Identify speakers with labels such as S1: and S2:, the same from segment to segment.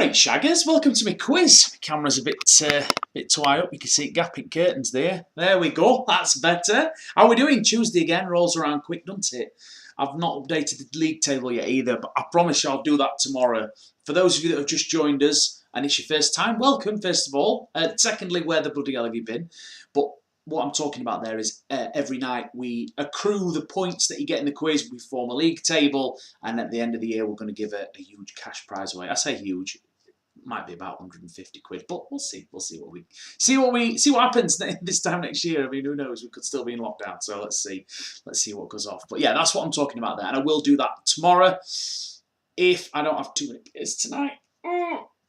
S1: Alright, shaggers, welcome to my quiz. My camera's a bit too high up, you can see gapping curtains there. There we go, that's better. How are we doing? Tuesday again, rolls around quick, doesn't it? I've not updated the league table yet either, but I promise you I'll do that tomorrow. For those of you that have just joined us, and it's your first time, welcome first of all. Secondly, where the bloody hell have you been? But what I'm talking about there is every night we accrue the points that you get in the quiz, we form a league table, and at the end of the year we're going to give a huge cash prize away. I say huge, it might be about 150 quid, but we'll see. We'll see what happens this time next year. I mean, who knows? We could still be in lockdown, so let's see what goes off. But yeah, that's what I'm talking about there, and I will do that tomorrow if I don't have too many beers tonight.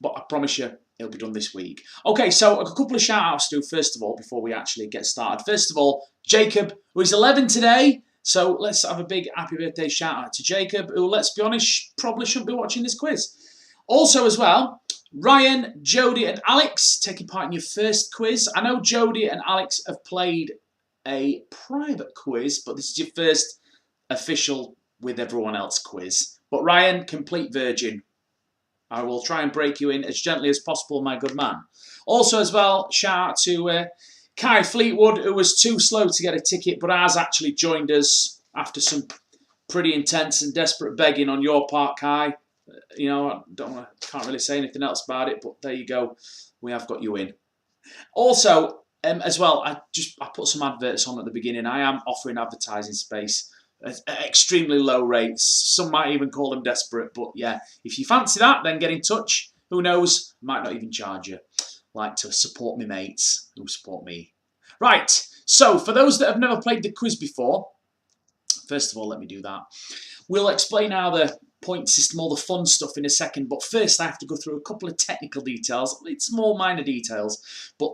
S1: But I promise you, it'll be done this week. Okay, so a couple of shout-outs to do, first of all, before we actually get started. First of all, Jacob, who is 11 today. So let's have a big happy birthday shout-out to Jacob, who, let's be honest, probably shouldn't be watching this quiz. Also, as well, Ryan, Jody and Alex taking part in your first quiz. I know Jody and Alex have played a private quiz, but this is your first official with everyone else quiz. But Ryan, complete virgin. I will try and break you in as gently as possible, my good man. Also, as well, shout out to Kai Fleetwood, who was too slow to get a ticket, but has actually joined us after some pretty intense and desperate begging on your part, Kai. You know, can't really say anything else about it, but there you go. We have got you in. Also, as well, I put some adverts on at the beginning. I am offering advertising space at extremely low rates. Some might even call them desperate, but yeah, if you fancy that, then get in touch. Who knows? Might not even charge you. Like to support me mates who support me. Right, so for those that have never played the quiz before, first of all, let me do that. We'll explain how the point system, all the fun stuff in a second, but first I have to go through a couple of technical details. It's more minor details, but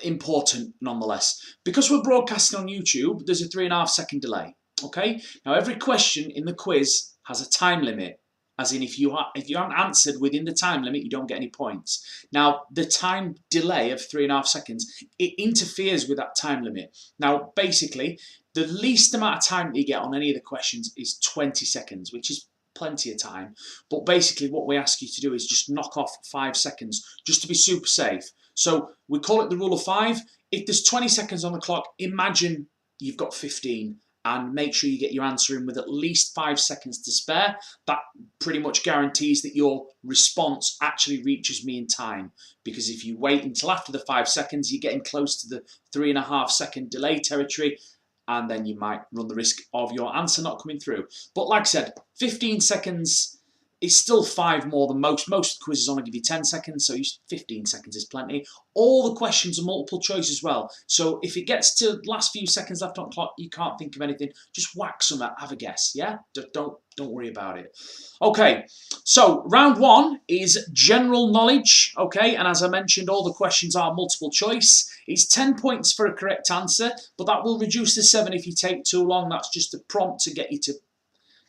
S1: important nonetheless. Because we're broadcasting on YouTube, there's a 3.5 second delay. Okay, now every question in the quiz has a time limit, as in if you haven't answered within the time limit, you don't get any points. Now, the time delay of 3.5 seconds, it interferes with that time limit. Now, basically, the least amount of time that you get on any of the questions is 20 seconds, which is plenty of time. But basically, what we ask you to do is just knock off 5 seconds, just to be super safe. So we call it the rule of 5. If there's 20 seconds on the clock, imagine you've got 15. And make sure you get your answer in with at least 5 seconds to spare. That pretty much guarantees that your response actually reaches me in time. Because if you wait until after the 5 seconds, you're getting close to the 3.5 second delay territory, and then you might run the risk of your answer not coming through. But like I said, 15 seconds is still 5 more than most. Most quizzes only give you 10 seconds, so 15 seconds is plenty. All the questions are multiple choice as well. So if it gets to the last few seconds left on the clock, you can't think of anything, just whack some, have a guess, yeah? Don't worry about it. Okay, so round 1 is general knowledge, okay? And as I mentioned, all the questions are multiple choice. It's 10 points for a correct answer, but that will reduce to 7 if you take too long. That's just a prompt to get you to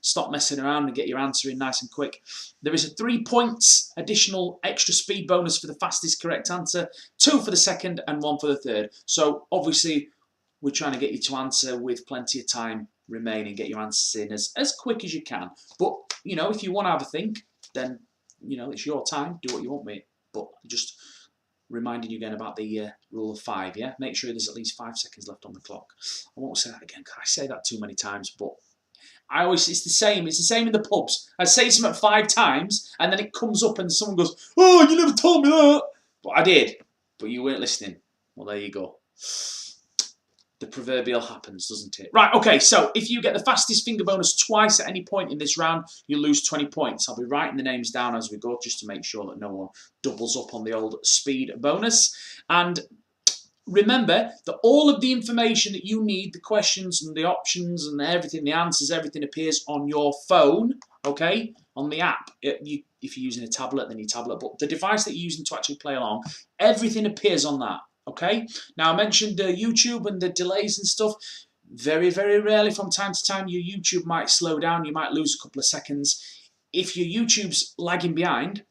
S1: stop messing around and get your answer in nice and quick. There is a 3 points additional extra speed bonus for the fastest correct answer, 2 for the second and 1 for the third. So obviously we're trying to get you to answer with plenty of time remaining, get your answers in as quick as you can. But, you know, if you want to have a think, then, you know, it's your time, do what you want with it. But just reminding you again about the rule of 5, yeah? Make sure there's at least 5 seconds left on the clock. I won't say that again, because I say that too many times, but it's the same in the pubs. I say something 5 times and then it comes up and someone goes, "Oh, you never told me that." But I did, but you weren't listening. Well, there you go. The proverbial happens, doesn't it? Right, okay, so if you get the fastest finger bonus twice at any point in this round, you lose 20 points. I'll be writing the names down as we go just to make sure that no one doubles up on the old speed bonus. And remember that all of the information that you need, the questions and the options and everything, the answers, everything appears on your phone, okay? On the app. If you're using a tablet, then your tablet. But the device that you're using to actually play along, everything appears on that, okay? Now, I mentioned YouTube and the delays and stuff. Very, very rarely from time to time, your YouTube might slow down. You might lose a couple of seconds. If your YouTube's lagging behind,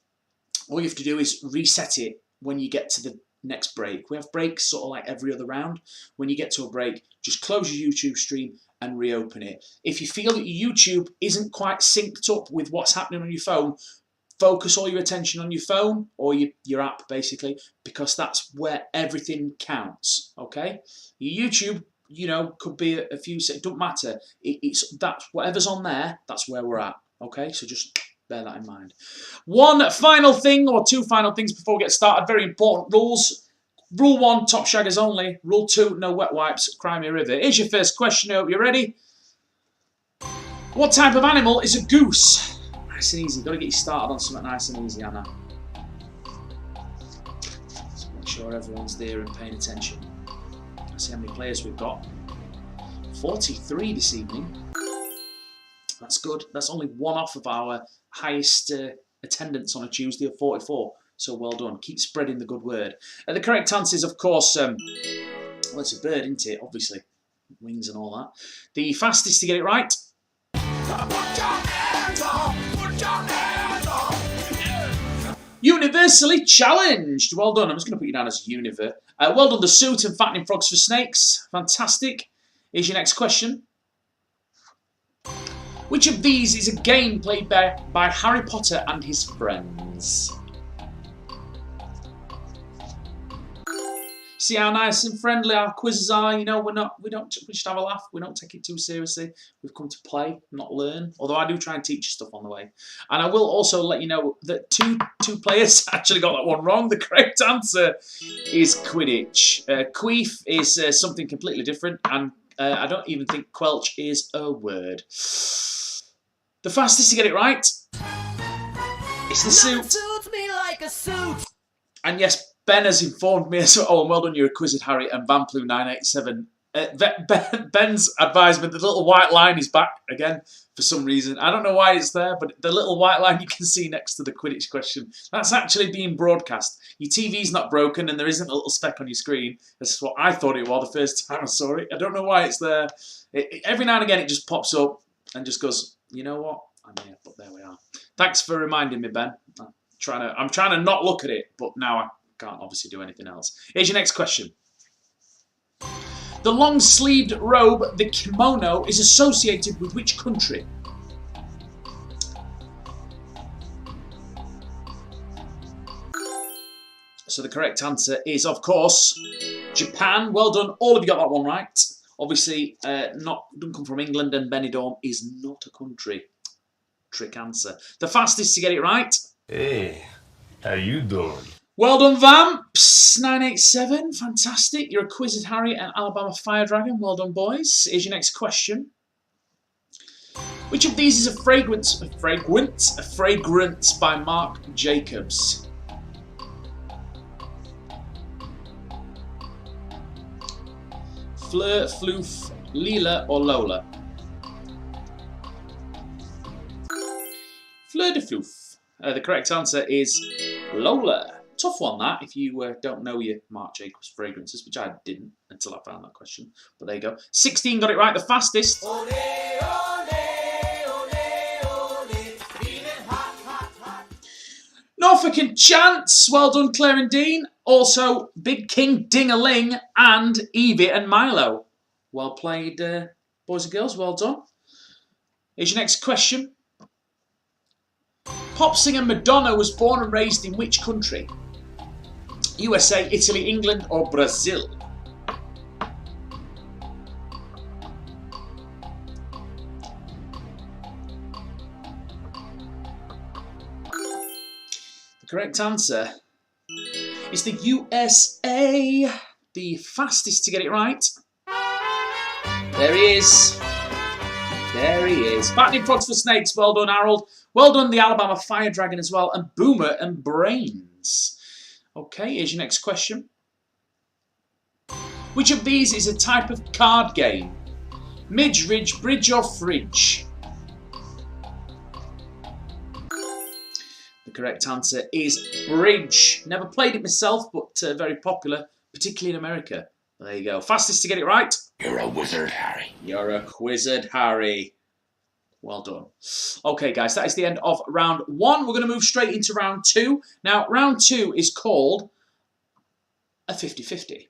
S1: all you have to do is reset it when you get to the next break. We have breaks sort of like every other round. When you get to a break, just close your YouTube stream and reopen it. If you feel that your YouTube isn't quite synced up with what's happening on your phone, focus all your attention on your phone or your app, basically, because that's where everything counts, okay? Your YouTube, you know, could be a few seconds, it doesn't matter. That's whatever's on there, that's where we're at, okay? So just bear that in mind. One final thing, or two final things before we get started, very important rules. Rule 1, top shaggers only. Rule 2, no wet wipes, Crimea River. Here's your first question, I hope you're ready. What type of animal is a goose? Nice and easy. Got to get you started on something nice and easy, Anna. Let's make sure everyone's there and paying attention. Let's see how many players we've got. 43 this evening. That's good. That's only one off of our highest attendance on a Tuesday of 44. So well done. Keep spreading the good word. The correct answer is, of course, well, it's a bird, isn't it? Obviously. Wings and all that. The fastest to get it right. Universally challenged. Well done. I'm just going to put you down as Univer. Well done, the suit and fattening frogs for snakes. Fantastic. Here's your next question. Which of these is a game played by Harry Potter and his friends? See how nice and friendly our quizzes are. You know, we just have a laugh. We don't take it too seriously. We've come to play, not learn. Although I do try and teach you stuff on the way. And I will also let you know that two players actually got that one wrong. The correct answer is Quidditch. Queef is something completely different, and I don't even think quelch is a word. The fastest to get it right. It's the suit.
S2: Suits me like a suit.
S1: And yes, Ben has informed me as well. Oh, and well done, you're a quizzed Harry and Vamplu987. Ben's advisement, the little white line is back again for some reason. I don't know why it's there, but the little white line you can see next to the Quidditch question, that's actually being broadcast. Your TV's not broken and there isn't a little speck on your screen. This is what I thought it was the first time I saw it. I don't know why it's there. Every now and again it just pops up and just goes, you know what? I'm here, but there we are. Thanks for reminding me, Ben. I'm trying to not look at it, but now I can't obviously do anything else. Here's your next question. The long-sleeved robe, the kimono, is associated with which country? So the correct answer is, of course, Japan. Well done. All of you got that one right. Obviously, doesn't come from England, and Benidorm is not a country. Trick answer. The fastest to get it right.
S3: Hey, how you doing?
S1: Well done, Vamps987. Fantastic. You're a quizzed Harry and Alabama Fire Dragon. Well done, boys. Here's your next question. Which of these is a fragrance? A fragrance by Marc Jacobs. Fleur, Floof, Leela, or Lola? Fleur de Floof. The correct answer is Lola. Tough one, that, if you don't know your Marc Jacobs fragrances, which I didn't until I found that question. But there you go. 16 got it right, the fastest. Ole, ole, ole, hot, hot, hot. Norfolk and Chance. Well done, Claire and Dean. Also, Big King Ding-a-ling and Evie and Milo. Well played, boys and girls. Well done. Here's your next question. Pop singer Madonna was born and raised in which country? USA, Italy, England, or Brazil? The correct answer is the USA. The fastest to get it right. There he is. There he is. Fattening frogs for snakes. Well done, Harold. Well done, the Alabama Fire Dragon as well. And Boomer and Brains. Okay, here's your next question. Which of these is a type of card game? Midge, Ridge, Bridge, or Fridge? The correct answer is Bridge. Never played it myself, but very popular, particularly in America. There you go. Fastest to get it right.
S3: You're a wizard, Harry.
S1: You're a quizzard, Harry. Well done. Okay, guys, that is the end of round one. We're going to move straight into round two. Now, round two is called a 50-50.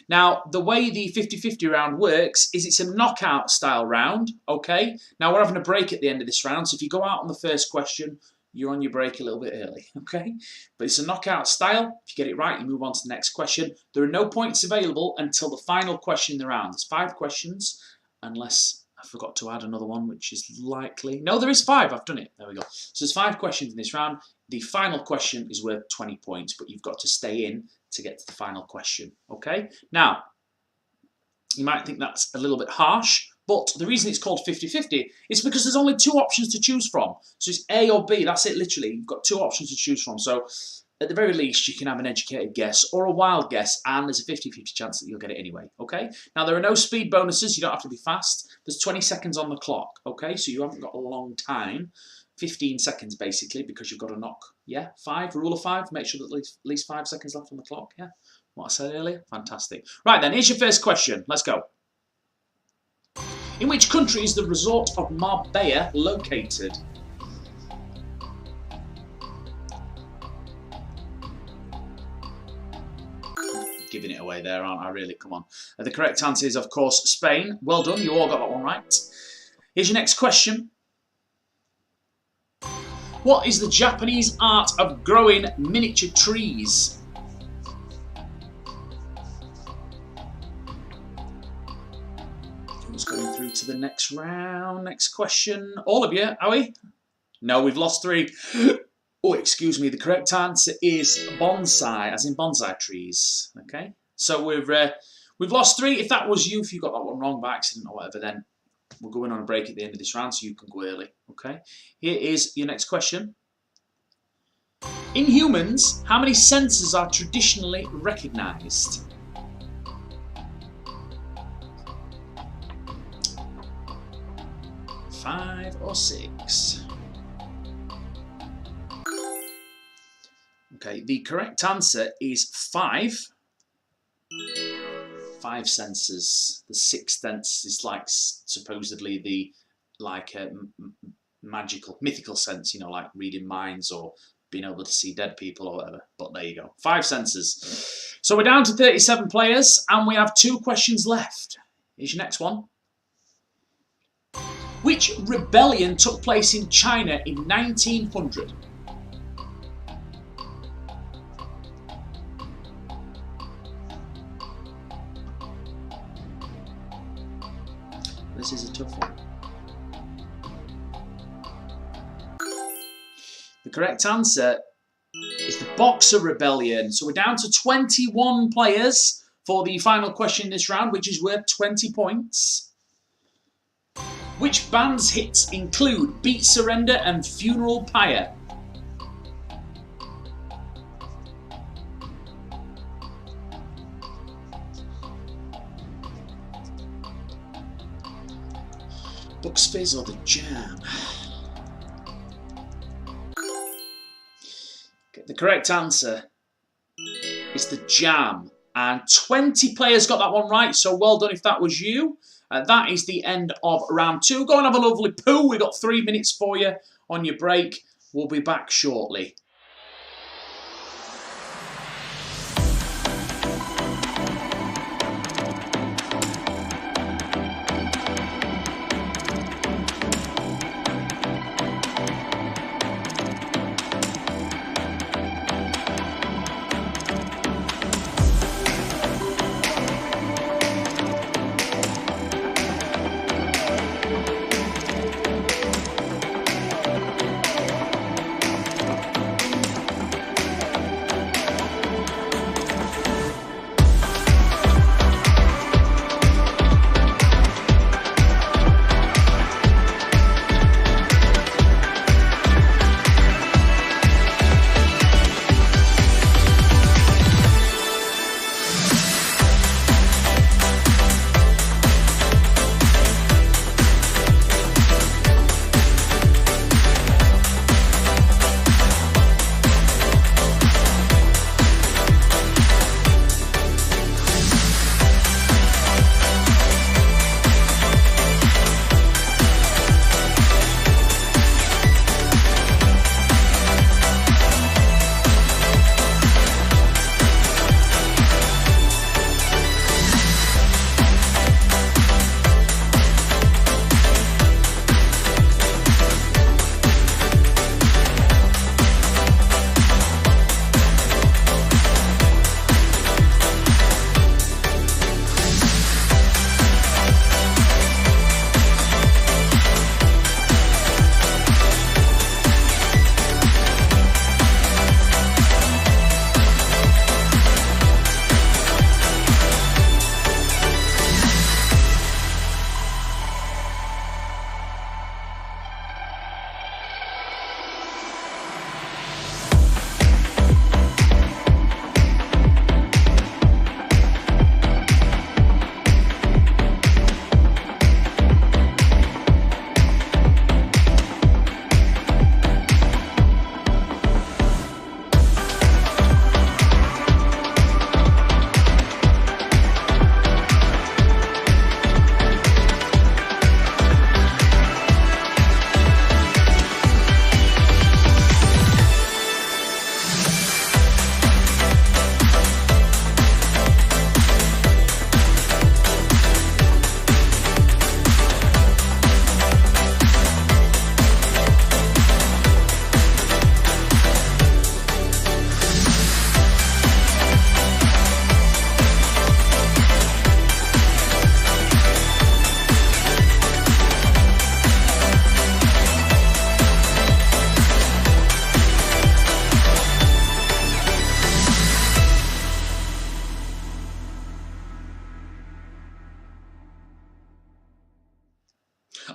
S1: Now, the way the 50-50 round works is it's a knockout style round, okay? Now, we're having a break at the end of this round, so if you go out on the first question, you're on your break a little bit early, okay? But it's a knockout style. If you get it right, you move on to the next question. There are no points available until the final question in the round. There's 5 questions, unless I forgot to add another one, which is likely. No, there is 5. I've done it. There we go. So there's 5 questions in this round. The final question is worth 20 points, but you've got to stay in to get to the final question, okay? Now, you might think that's a little bit harsh, but the reason it's called 50-50 is because there's only 2 options to choose from. So it's A or B, that's it literally. You've got 2 options to choose from. So at the very least, you can have an educated guess or a wild guess, and there's a 50-50 chance that you'll get it anyway, okay? Now, there are no speed bonuses. You don't have to be fast. There's 20 seconds on the clock, okay? So you haven't got a long time. 15 seconds, basically, because you've got to knock. Yeah, 5, rule of 5. Make sure that at least 5 seconds left on the clock, yeah? What I said earlier? Fantastic. Right then, here's your first question. Let's go. In which country is the resort of Marbella located? Giving it away there, aren't I? Really, come on. The correct answer is, of course, Spain. Well done, you all got that one right. Here's your next question. What is the Japanese art of growing miniature trees? Who's going through to the next round? Next question. All of you, are we? No, we've lost 3. Oh, excuse me. The correct answer is bonsai, as in bonsai trees. Okay, so we've lost 3. If that was you, if you got that one wrong by accident or whatever, then we're going on a break at the end of this round, so you can go early. Okay, here is your next question. In humans, how many senses are traditionally recognised? Five or 6? Okay, the correct answer is 5. 5 senses. The 6th sense is like supposedly the mythical sense, you know, like reading minds or being able to see dead people or whatever. But there you go. 5 senses. So we're down to 37 players and we have 2 questions left. Here's your next one. Which rebellion took place in China in 1900? This is a tough one. The correct answer is the Boxer Rebellion. So we're down to 21 players for the final question in this round, which is worth 20 points. Which band's hits include Beat Surrender and Funeral Pyre? Bucks Fizz or the Jam? Okay, the correct answer is the Jam. And 20 players got that one right, so well done if that was you. That is the end of round 2. Go and have a lovely poo. We've got 3 minutes for you on your break. We'll be back shortly.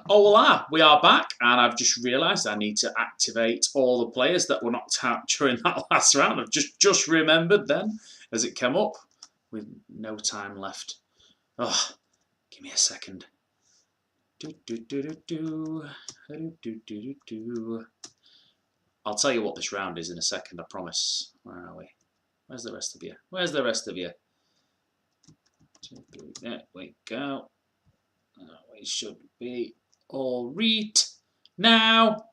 S1: Hola, we are back, and I've just realised I need to activate all the players that were knocked out during that last round. I've just remembered then as it came up with no time left. Oh, give me a second. I'll tell you what this round is in a second, I promise. Where are we? Where's the rest of you? Where's the rest of you? There we go. We should be all right now.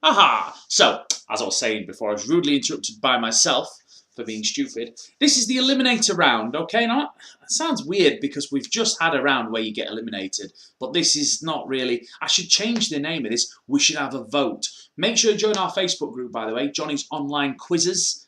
S1: Aha! So, as I was saying before, I was rudely interrupted by myself for being stupid. This is the eliminator round, okay? Now, that sounds weird because we've just had a round where you get eliminated, but this is not really. I should change the name of this. We should have a vote. Make sure you join our Facebook group, by the way, Johnny's Online Quizzes.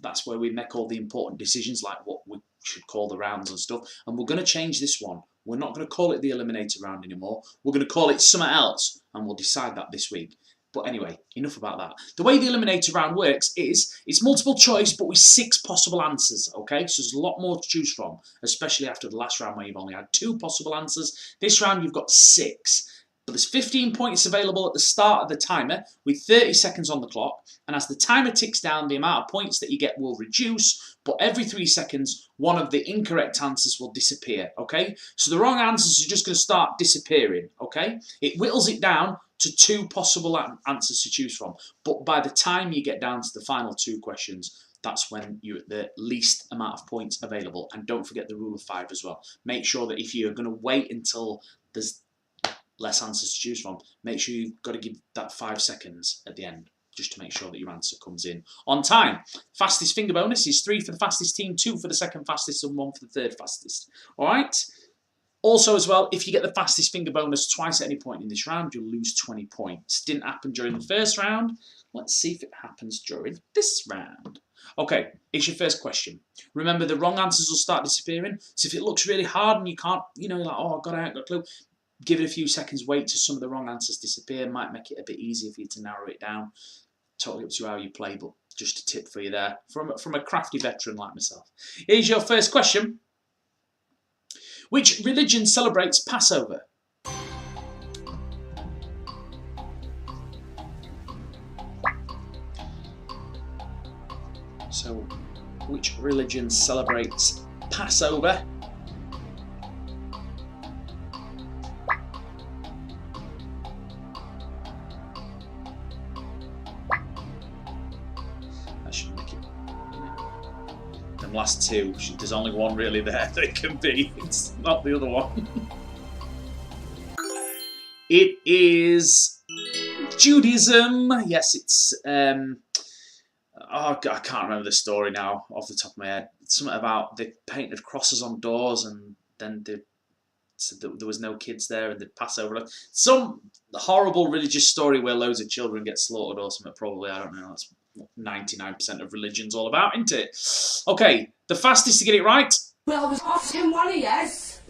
S1: That's where we make all the important decisions, like what we should call the rounds and stuff. And we're going to change this one. We're not going to call it the eliminator round anymore. We're going to call it something else, and we'll decide that this week. But anyway, enough about that. The way the eliminator round works is it's multiple choice, but with 6 possible answers, okay? So there's a lot more to choose from, especially after the last round where you've only had 2 possible answers. This round you've got 6. But there's 15 points available at the start of the timer with 30 seconds on the clock. And as the timer ticks down, the amount of points that you get will reduce. But every 3 seconds, one of the incorrect answers will disappear, okay? So the wrong answers are just going to start disappearing, okay? It whittles it down to 2 possible answers to choose from. But by the time you get down to the final 2 questions, that's when you're at the least amount of points available. And don't forget the rule of 5 as well. Make sure that if you're going to wait until there's less answers to choose from, make sure you've got to give that 5 seconds at the end, just to make sure that your answer comes in on time. Fastest finger bonus is 3 for the fastest team, 2 for the second fastest, and 1 for the third fastest. All right? Also, as well, if you get the fastest finger bonus twice at any point in this round, you'll lose 20 points. Didn't happen during the first round. Let's see if it happens during this round. Okay, here's your first question. Remember, the wrong answers will start disappearing. So if it looks really hard and you can't, you're like, oh, God, I ain't got a clue. Give it a few seconds, wait till some of the wrong answers disappear. Might make it a bit easier for you to narrow it down. Totally up to how you play, but just a tip for you there from a crafty veteran like myself. Here's your first question. Which religion celebrates Passover? So, which religion celebrates Passover? That should make it. Them last 2, there's only one really there that it can be. It's not the other one. It is Judaism. Yes, it's. Oh, I can't remember the story now off the top of my head. It's something about they painted crosses on doors and then they said that there was no kids there and they'd pass over. Some horrible religious story where loads of children get slaughtered or something, probably. I don't know. That's what 99% of religion's all about, isn't it? Okay, the fastest to get it right.
S2: Well, there's often one, yes.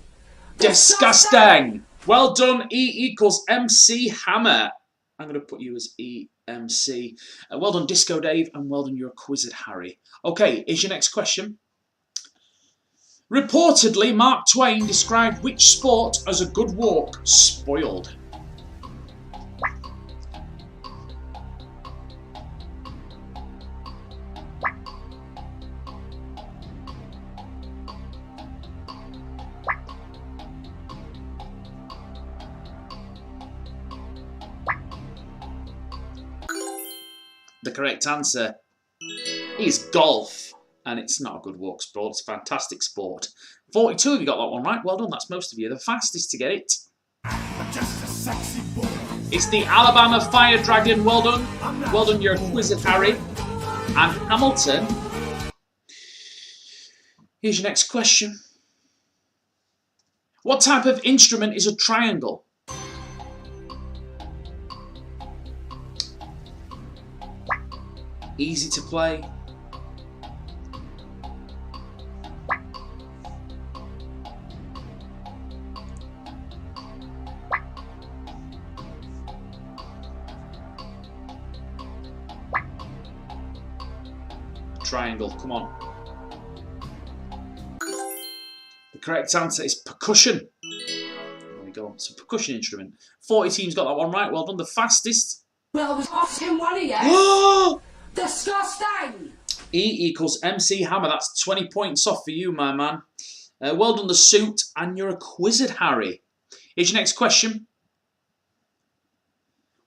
S1: Disgusting. Well done, E equals MC Hammer. I'm going to put you as EMC. Well done, Disco Dave, and well done, you're a Quizzed Harry. Okay, here's your next question. Reportedly, Mark Twain described which sport as a good walk? Spoiled. The correct answer is golf, and it's not a good walk sport, it's a fantastic sport. 42 of you got that one right, well done, that's most of you. The fastest to get it. It's the Alabama Fire Dragon, well done, you're a Quizzed Harry. And Hamilton, here's your next question. What type of instrument is a triangle? Easy to play. Triangle, come on. The correct answer is percussion. There we go. It's a percussion instrument. 40 teams got that one right. Well done. The fastest.
S2: Well, I was asking one of you. Disgusting.
S1: E equals MC Hammer. That's 20 points off for you, my man. Well done, the suit, and you're a quizzard, Harry. Here's your next question.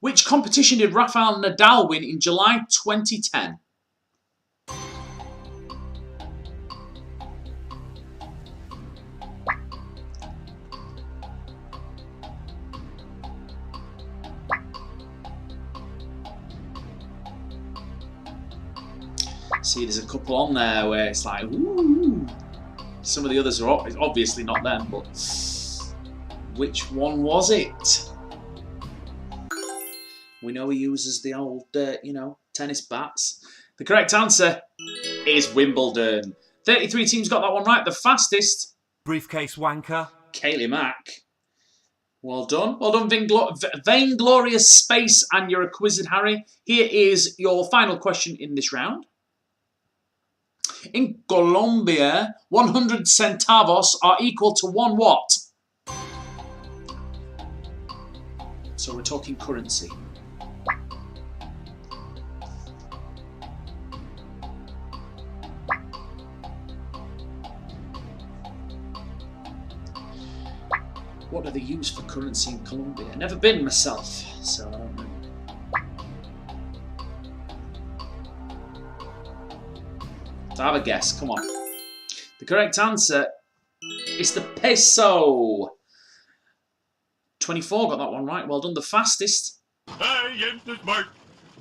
S1: Which competition did Rafael Nadal win in July 2010? See, there's a couple on there where it's like, ooh. Some of the others are obviously not them, but which one was it? We know he uses the old, tennis bats. The correct answer is Wimbledon. 33 teams got that one right. The fastest.
S4: Briefcase wanker.
S1: Kaylee Mack. Well done. Well done, Vainglorious Space, and you're a quizzed, Harry. Here is your final question in this round. In Colombia, 100 centavos are equal to one what? So we're talking currency. What do they use for currency in Colombia? Never been myself, so I don't know. So have a guess, come on. The correct answer is the peso. 24 got that one right. Well done. The fastest.
S3: I am the smart.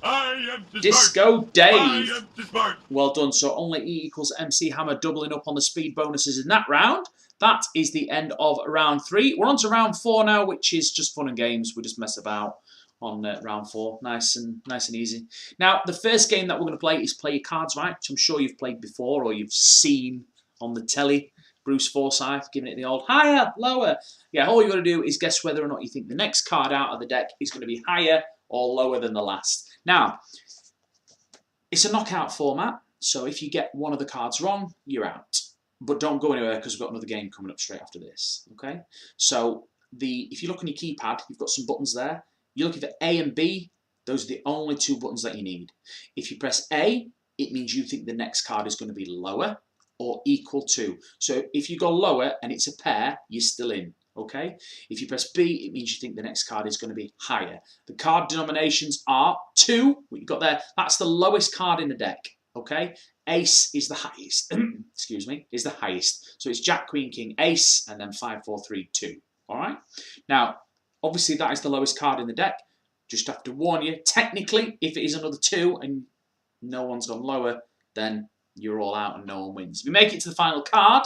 S3: I am the
S1: Disco Dave.
S3: I am the smart.
S1: Well done. So only E equals MC Hammer doubling up on the speed bonuses in that round. That is the end of round 3. We're on to round 4 now, which is just fun and games. We just mess about on round 4. Nice and easy. Now, the first game that we're going to play is Play Your Cards Right, which I'm sure you've played before or you've seen on the telly. Bruce Forsyth giving it the old higher, lower. Yeah, all you've got to do is guess whether or not you think the next card out of the deck is going to be higher or lower than the last. Now, it's a knockout format, so if you get one of the cards wrong, you're out. But don't go anywhere because we've got another game coming up straight after this, okay? So, if you look on your keypad, you've got some buttons there. You're looking for A and B. Those are the only 2 buttons that you need. If you press A, it means you think the next card is going to be lower or equal to. So if you go lower and it's a pair, you're still in, okay? If you press B, it means you think the next card is going to be higher. The card denominations are 2, what you've got there. That's the lowest card in the deck, okay? Ace is the highest, excuse me, is the highest. So it's Jack, Queen, King, Ace, and then 5, 4, 3, 2, all right? Now, obviously, that is the lowest card in the deck. Just have to warn you, technically, if it is another 2 and no one's gone lower, then you're all out and no one wins. If you make it to the final card,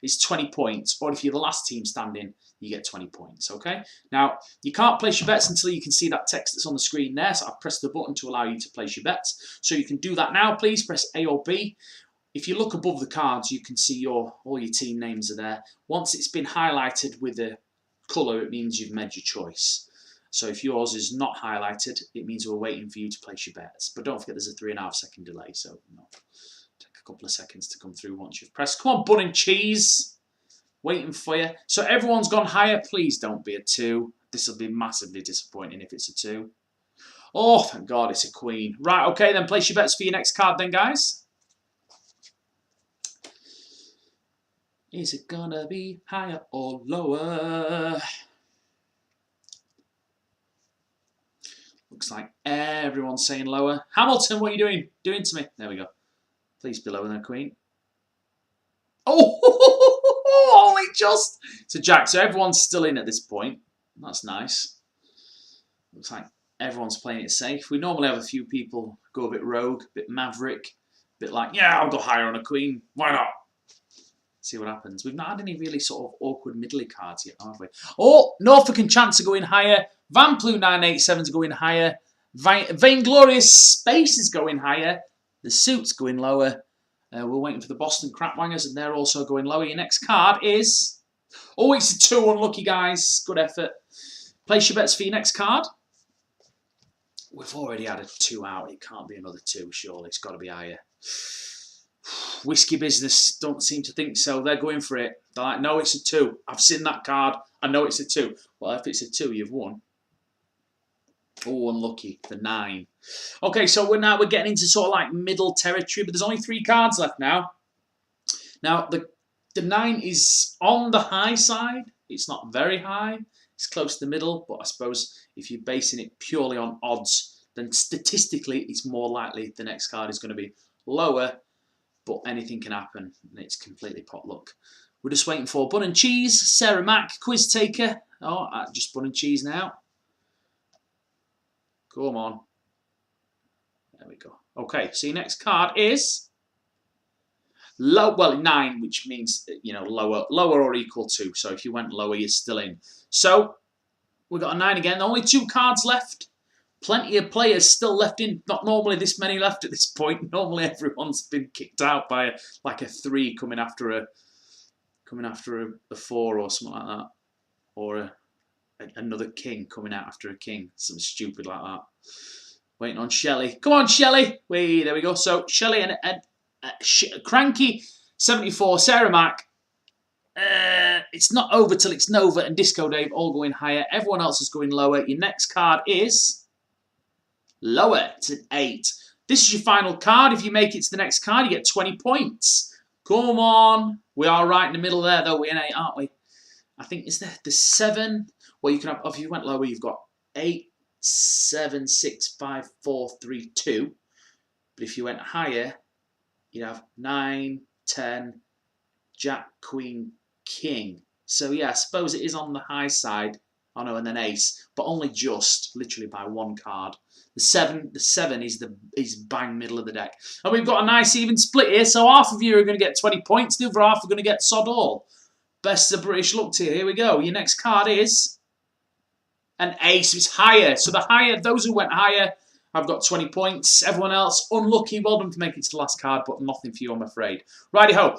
S1: it's 20 points. Or if you're the last team standing, you get 20 points, okay? Now, you can't place your bets until you can see that text that's on the screen there. So I've pressed the button to allow you to place your bets. So you can do that now, please. Press A or B. If you look above the cards, you can see all your team names are there. Once it's been highlighted with a colour, it means you've made your choice. So if yours is not highlighted, it means we're waiting for you to place your bets. But don't forget there's a 3.5 second delay, so take a couple of seconds to come through once you've pressed. Come on, bun and cheese. Waiting for you. So everyone's gone higher. Please don't be a 2. This will be massively disappointing if it's a 2. Oh, thank God it's a queen. Right, okay, then place your bets for your next card then, guys. Is it gonna be higher or lower? Looks like everyone's saying lower. Hamilton, what are you doing to me? There we go. Please be lower than a queen. Oh, only just. It's a jack. So everyone's still in at this point. That's nice. Looks like everyone's playing it safe. We normally have a few people go a bit rogue, a bit maverick, a bit like, yeah, I'll go higher on a queen. Why not? See what happens. We've not had any really sort of awkward middly cards yet, have we? Oh, Norfolk and Chance are going higher. Vamplu 987 is going higher. Vainglorious Space is going higher. The Suit's going lower. We're waiting for the Boston Crapwangers, and they're also going lower. Your next card is... Oh, it's a 2. Unlucky, guys. Good effort. Place your bets for your next card. We've already had a 2 out. It can't be another 2, surely. It's got to be higher. Whiskey Business don't seem to think so. They're going for it. They're like, no, it's a 2. I've seen that card. I know it's a 2. Well, if it's a 2, you've won. Oh, unlucky. The 9. Okay, so we're getting into sort of like middle territory, but there's only 3 cards left now. Now, the 9 is on the high side. It's not very high. It's close to the middle, but I suppose if you're basing it purely on odds, then statistically it's more likely the next card is going to be lower, but anything can happen, and it's completely potluck. We're just waiting for Bun and Cheese, Sarah Mack, Quiz Taker. Oh, just Bun and Cheese now. Come on. There we go. Okay, so your next card is low. Well, 9, which means, you know, lower or equal to. So if you went lower, you're still in. So we've got a 9 again. Only 2 cards left. Plenty of players still left in. Not normally this many left at this point. Normally everyone's been kicked out by like a 3 coming after a 4 or something like that, or another king coming out after a king, something stupid like that. Waiting on Shelley. Come on, Shelley. Wait, there we go. So Shelley and Cranky 74, Sarah Mack. It's not over till it's Nova and Disco Dave all going higher. Everyone else is going lower. Your next card is lower. It's an 8. This is your final card. If you make it to the next card, you get 20 points. Come on. We are right in the middle there, though. We're in 8, aren't we? I think it's the 7. Well, you can have, if you went lower, you've got 8, 7, 6, 5, 4, 3, 2. But if you went higher, you'd have 9, 10, Jack, Queen, King. So yeah, I suppose it is on the high side. Oh no, and then Ace, but only just, literally by 1 card. The 7 is bang middle of the deck. And we've got a nice even split here, so half of you are going to get 20 points, the other half are going to get sod all. Best of British luck to you. Here we go. Your next card is an Ace. It's higher. So the higher, those who went higher, I've got 20 points. Everyone else, unlucky. Well done for making it to the last card, but nothing for you, I'm afraid. Righty-ho.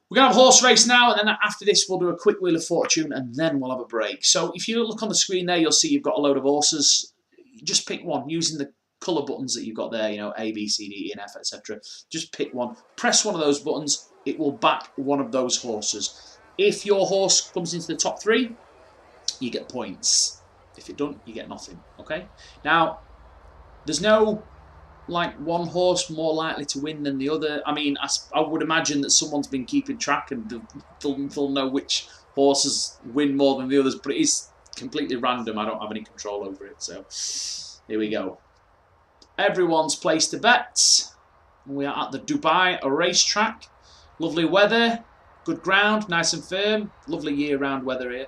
S1: We're going to have a horse race now, and then after this, we'll do a quick Wheel of Fortune, and then we'll have a break. So if you look on the screen there, you'll see you've got a load of horses. Just pick one using the colour buttons that you've got there, you know, A, B, C, D, E, and F, etc. Just pick one. Press one of those buttons. It will back one of those horses. If your horse comes into the top 3, you get points. If it don't, you get nothing, okay? Now, there's no, like, one horse more likely to win than the other. I mean, I would imagine that someone's been keeping track and they'll know which horses win more than the others, but it is completely random. I don't have any control over it, so here we go. Everyone's placed a bet. We are at the Dubai racetrack. Lovely weather, good ground, nice and firm. Lovely year-round weather here.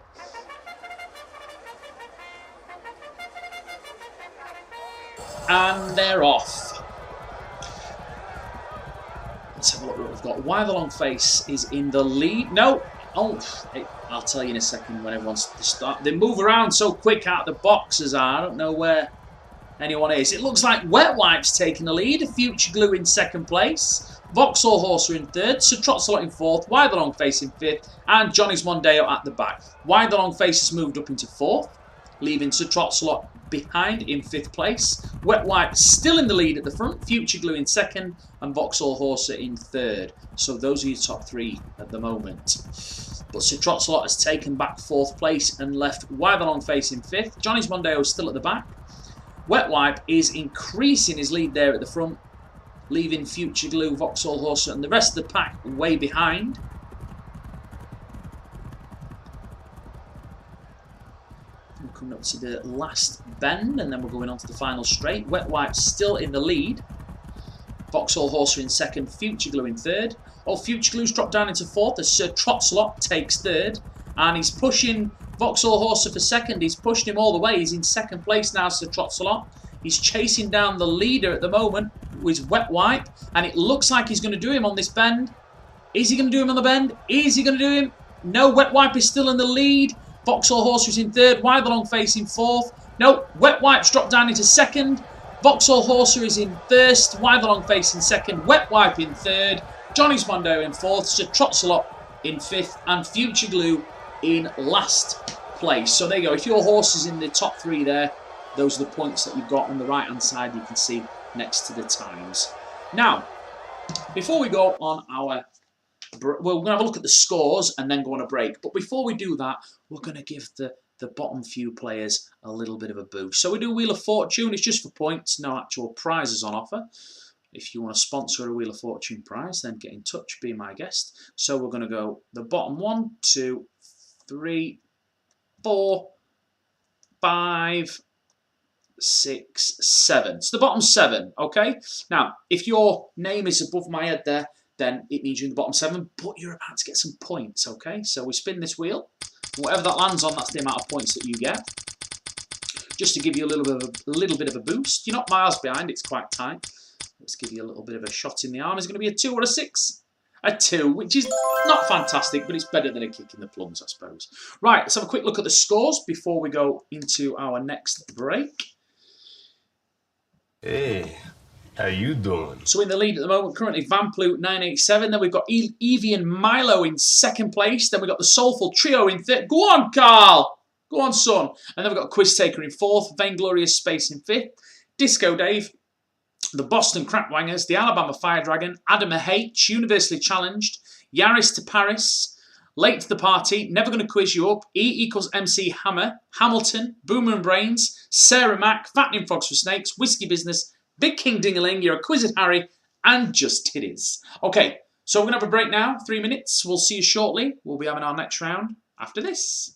S1: And they're off. Let's have a look what we've got. Why the Long Face is in the lead. No. Oh, I'll tell you in a second when everyone's to start. They move around so quick out the boxes are. I don't know where anyone is. It looks like Wet Wipe's taking the lead. Future Glue in 2nd place. Vauxhall Horse are in 3rd. Sir Trotsalot in 4th. Why the Long Face in 5th. And Johnny's Mondeo at the back. Why the Long Face has moved up into 4th. Leaving Sir Trotsalot behind in 5th place. Wet Wipe still in the lead at the front. Future Glue in 2nd. And Vauxhall Horse in 3rd. So those are your top 3 at the moment. But Sir Trotsalot has taken back 4th place and left Why the Long Face in 5th. Johnny's Mondeo is still at the back. Wet Wipe is increasing his lead there at the front. Leaving Future Glue, Vauxhall Horse and the rest of the pack way behind. We're coming up to the last bend and then we're going on to the final straight. Wet Wipe still in the lead. Vauxhall Horse in 2nd, Future Glue in 3rd. Oh, Future Glue's dropped down into 4th as Sir Trotsalot takes 3rd. And he's pushing Vauxhall Horse for 2nd. He's pushed him all the way. He's in 2nd place now, Sir Trotsalot. He's chasing down the leader at the moment with Wet Wipe. And it looks like he's going to do him on this bend. Is he going to do him on the bend? Is he going to do him? No, Wet Wipe is still in the lead. Vauxhall Horse is in 3rd. Why the Long Face in 4th. No, Wet Wipe's dropped down into 2nd. Vauxhall Horse is in 1st. Why the Long Face in 2nd. Wet Wipe in 3rd. Johnny's Mondeo in 4th. Sir Trotsalot in 5th. And Future Glue in last place. So there you go. If your horse is in the top 3 there, those are the points that you've got on the right hand side. You can see next to the times. Now, before we go on our... Well, we're going to have a look at the scores and then go on a break. But before we do that, we're going to give the bottom few players a little bit of a boost. So we do Wheel of Fortune. It's just for points, no actual prizes on offer. If you want to sponsor a Wheel of Fortune prize, then get in touch, be my guest. So we're going to go the bottom 1, 2, 3, 4, 5, 6, 7. So the bottom 7, okay? Now, if your name is above my head there, then it means you're in the bottom 7, but you're about to get some points, okay? So we spin this wheel. Whatever that lands on, that's the amount of points that you get. Just to give you a little bit of a boost. You're not miles behind, it's quite tight. Let's give you a little bit of a shot in the arm. Is it going to be a 2 or a 6? A 2, which is not fantastic, but it's better than a kick in the plums, I suppose. Right, let's have a quick look at the scores before we go into our next break.
S4: Hey, how you doing?
S1: So in the lead at the moment, currently Vamploot 987. Then we've got Evie and Milo in second place. Then we've got the Soulful Trio in third. Go on, Carl! Go on, son. And then we've got Quiz Taker in fourth. Vainglorious Space in fifth. Disco Dave. The Boston Crapwangers. The Alabama Fire Dragon. Adam H. Universally Challenged. Yaris to Paris. Late to the Party. Never Gonna Quiz You Up. E=MC Hammer. Hamilton. Boomer and Brains. Sarah Mack. Fattening Frogs for Snakes. Whiskey Business. Big King Dingaling, You're a Quizzed Harry, and Just Titties. Okay, so we're going to have a break now, 3 minutes. We'll see you shortly. We'll be having our next round after this.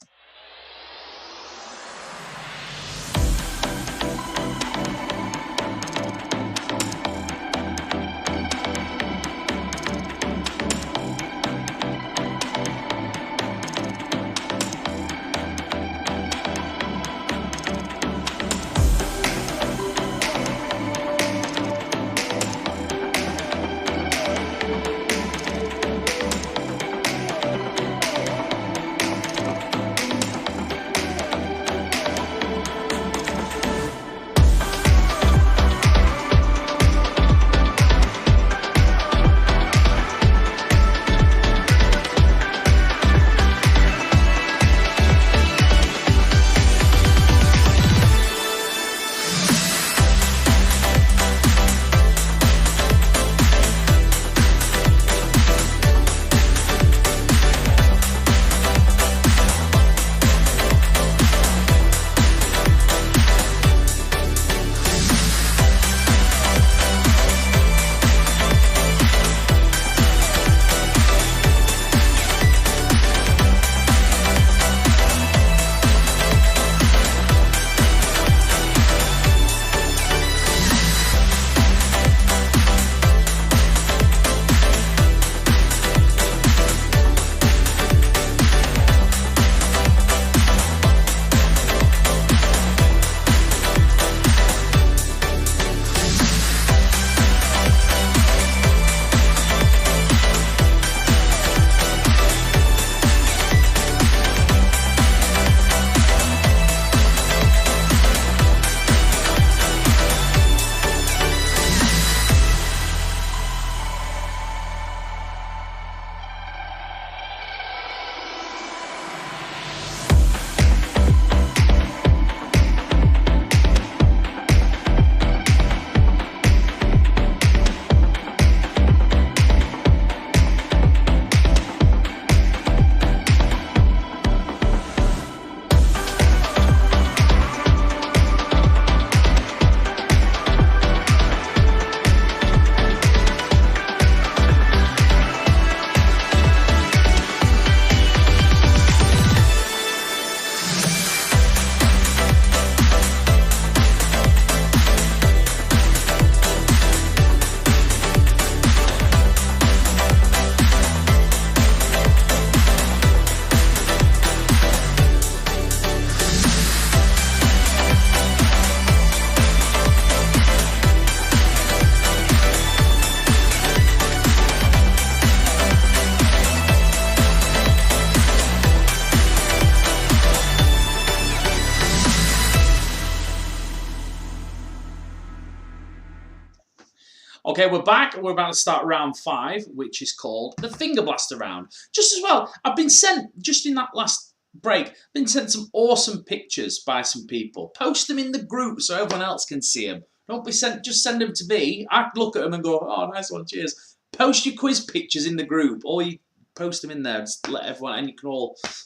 S1: Okay, we're back. We're about to start round 5, which is called the Finger Blaster round. Just as well, I've been sent, just in that last break, been sent some awesome pictures by some people. Post them in the group so everyone else can see them. Don't be sent, just send them to me. I look at them and go, oh, nice one, cheers. Post your quiz pictures in the group, or you post them in there. Just let everyone, and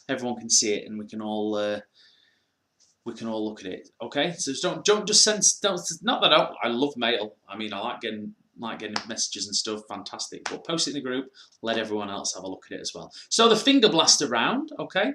S1: everyone can see it, and we can all look at it. Okay, so don't just send. Not that I love mail. I mean, I like getting messages and stuff. Fantastic, but post it in the group. Let everyone else have a look at it as well. So the finger blaster round, okay,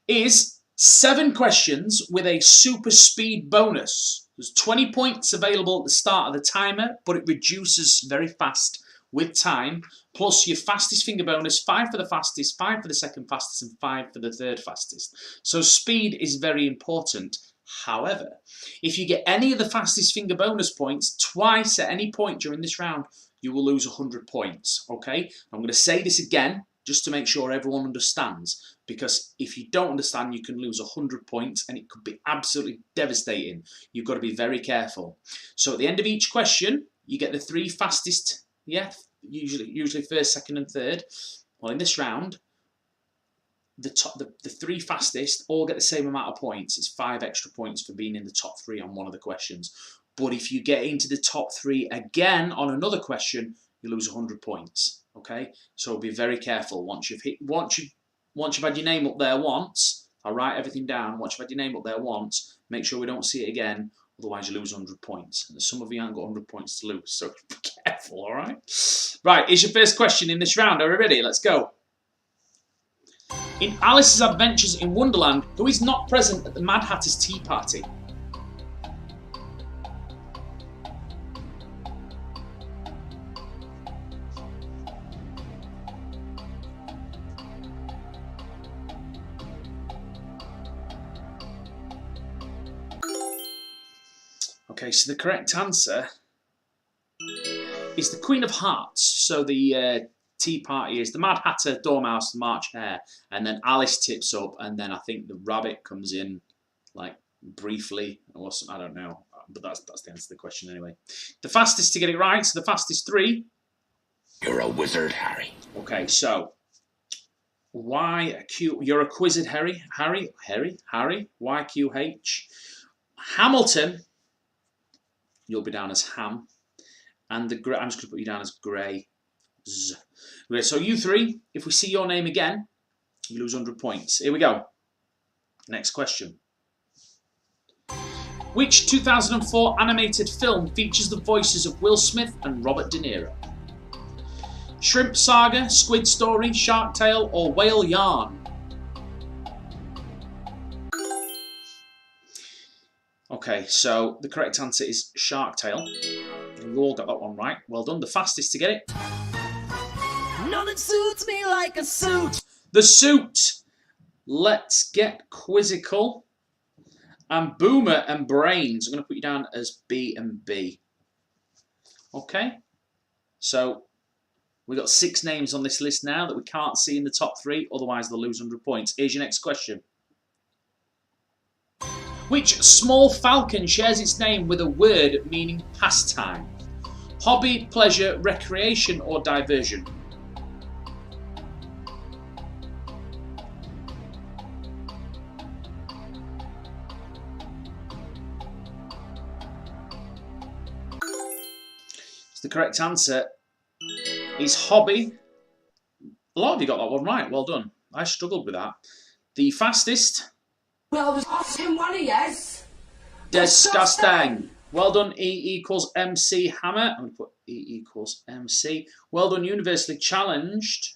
S1: is 7 questions with a super speed bonus. There's 20 points available at the start of the timer, but it reduces very fast with time, plus your fastest finger bonus, 5 for the fastest, 5 for the second fastest, and 5 for the third fastest. So speed is very important. However, if you get any of the fastest finger bonus points twice at any point during this round, you will lose 100 points, okay? I'm going to say this again, just to make sure everyone understands, because if you don't understand, you can lose 100 points, and it could be absolutely devastating. You've got to be very careful. So at the end of each question, you get the 3 fastest. Yeah, usually first, second, and third. Well, in this round, the 3 fastest all get the same amount of points. It's 5 extra points for being in the top 3 on one of the questions. But if you get into the top 3 again on another question, you lose 100 points. Okay, so be very careful. Once you've had your name up there once, I'll write everything down. Once you've had your name up there once, make sure we don't see it again. Otherwise, you lose 100 points. And some of you haven't got 100 points to lose, so be careful, all right? Right, here's your first question in this round. Are we ready? Let's go. In Alice's Adventures in Wonderland, who is not present at the Mad Hatter's tea party? Okay, so the correct answer is the Queen of Hearts. So the tea party is the Mad Hatter, Dormouse, March Hare, and then Alice tips up, and then I think the rabbit comes in, like, briefly, or something, I don't know, but that's the answer to the question anyway. The fastest to get it right, so the fastest 3.
S5: You're a wizard, Harry.
S1: Okay, so you're a quizzed Harry, YQH. Hamilton, you'll be down as Ham, and I'm just going to put you down as Grey. Okay, so you 3, if we see your name again, you lose 100 points. Here we go. Next question. Which 2004 animated film features the voices of Will Smith and Robert De Niro? Shrimp Saga, Squid Story, Shark Tale, or Whale Yarn? Okay, so the correct answer is Shark Tale. You all got that one right. Well done. The fastest to get it.
S2: Nothing suits me like a suit.
S1: The Suit. Let's get quizzical. And Boomer and Brains. I'm going to put you down as B and B. Okay. So we've got 6 names on this list now that we can't see in the top 3. Otherwise, they'll lose 100 points. Here's your next question. Which small falcon shares its name with a word meaning pastime? Hobby, pleasure, recreation, or diversion? So the correct answer is hobby. A lot of you got that one right. Well done. I struggled with that. The fastest.
S2: Well, there's asking one of yes.
S1: Disgusting. Well done, E equals MC Hammer. I'm going to put E equals MC. Well done, Universally Challenged,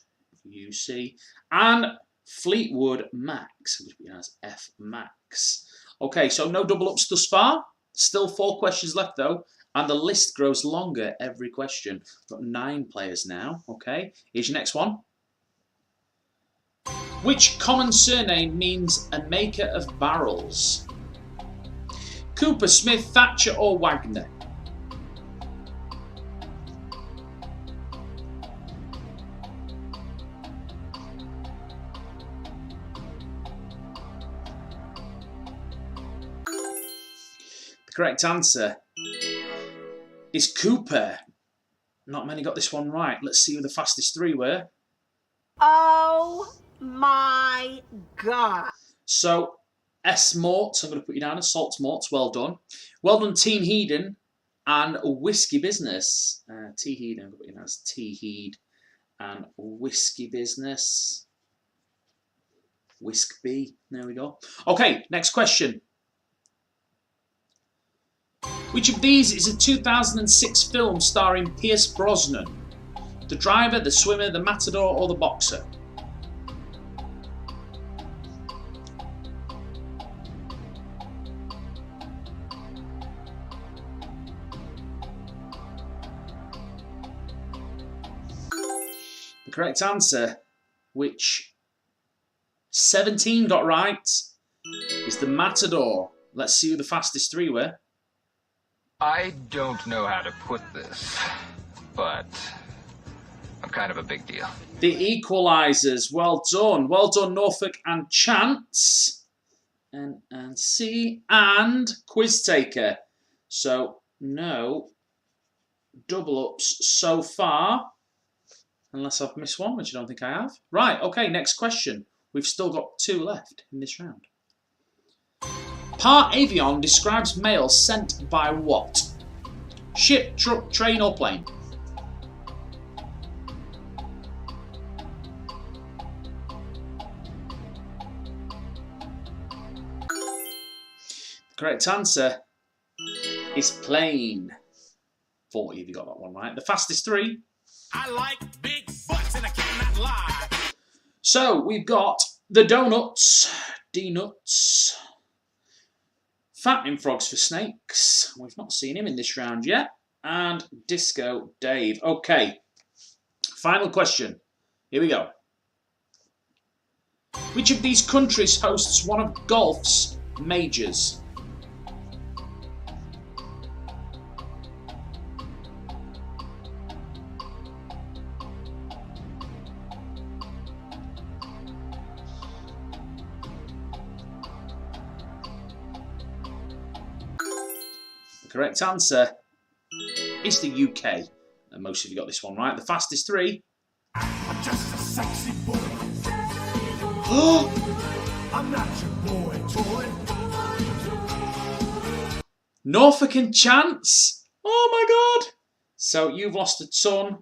S1: UC. And Fleetwood Max. I'm going to put you as F Max. Okay, so no double ups thus far. Still 4 questions left, though. And the list grows longer every question. We've got 9 players now. Okay, here's your next one. Which common surname means a maker of barrels? Cooper, Smith, Thatcher, or Wagner? The correct answer is Cooper. Not many got this one right. Let's see who the fastest 3 were.
S6: Oh my God.
S1: So, S. Mort, I'm going to put you down as Salt Morts. Well done. Well done, Team Heeden. and Whiskey Business. Teheed, I'm going to put as Teheed and Whiskey Business. Whisk B, there we go. Okay, next question. Which of these is a 2006 film starring Pierce Brosnan? The driver, the swimmer, the matador, or the boxer? The correct answer, which 17 got right, is the matador. Let's see who the fastest three were.
S7: I don't know how to put this, but I'm kind of a big deal.
S1: The equalisers. Well done. Well done, Norfolk and Chance. And C and Quiz Taker. So, no double ups so far. Unless I've missed one, which I don't think I have. Right, okay, next question. We've still got 2 left in this round. Par avion describes mail sent by what? Ship, truck, train, or plane? The correct answer is plane. 40 if you got that one right. The fastest 3.
S3: I like big butts and I cannot lie.
S1: So we've got the donuts, D-nuts, fattening frogs for snakes. We've not seen him in this round yet. And Disco Dave. Okay, final question. Here we go. Which of these countries hosts one of golf's majors? Correct answer is the UK. And most of you got this one right. The fastest 3.
S3: I'm just a sexy boy. I'm not your boy toy.
S1: Norfolk and Chance. Oh my God. So you've lost a ton.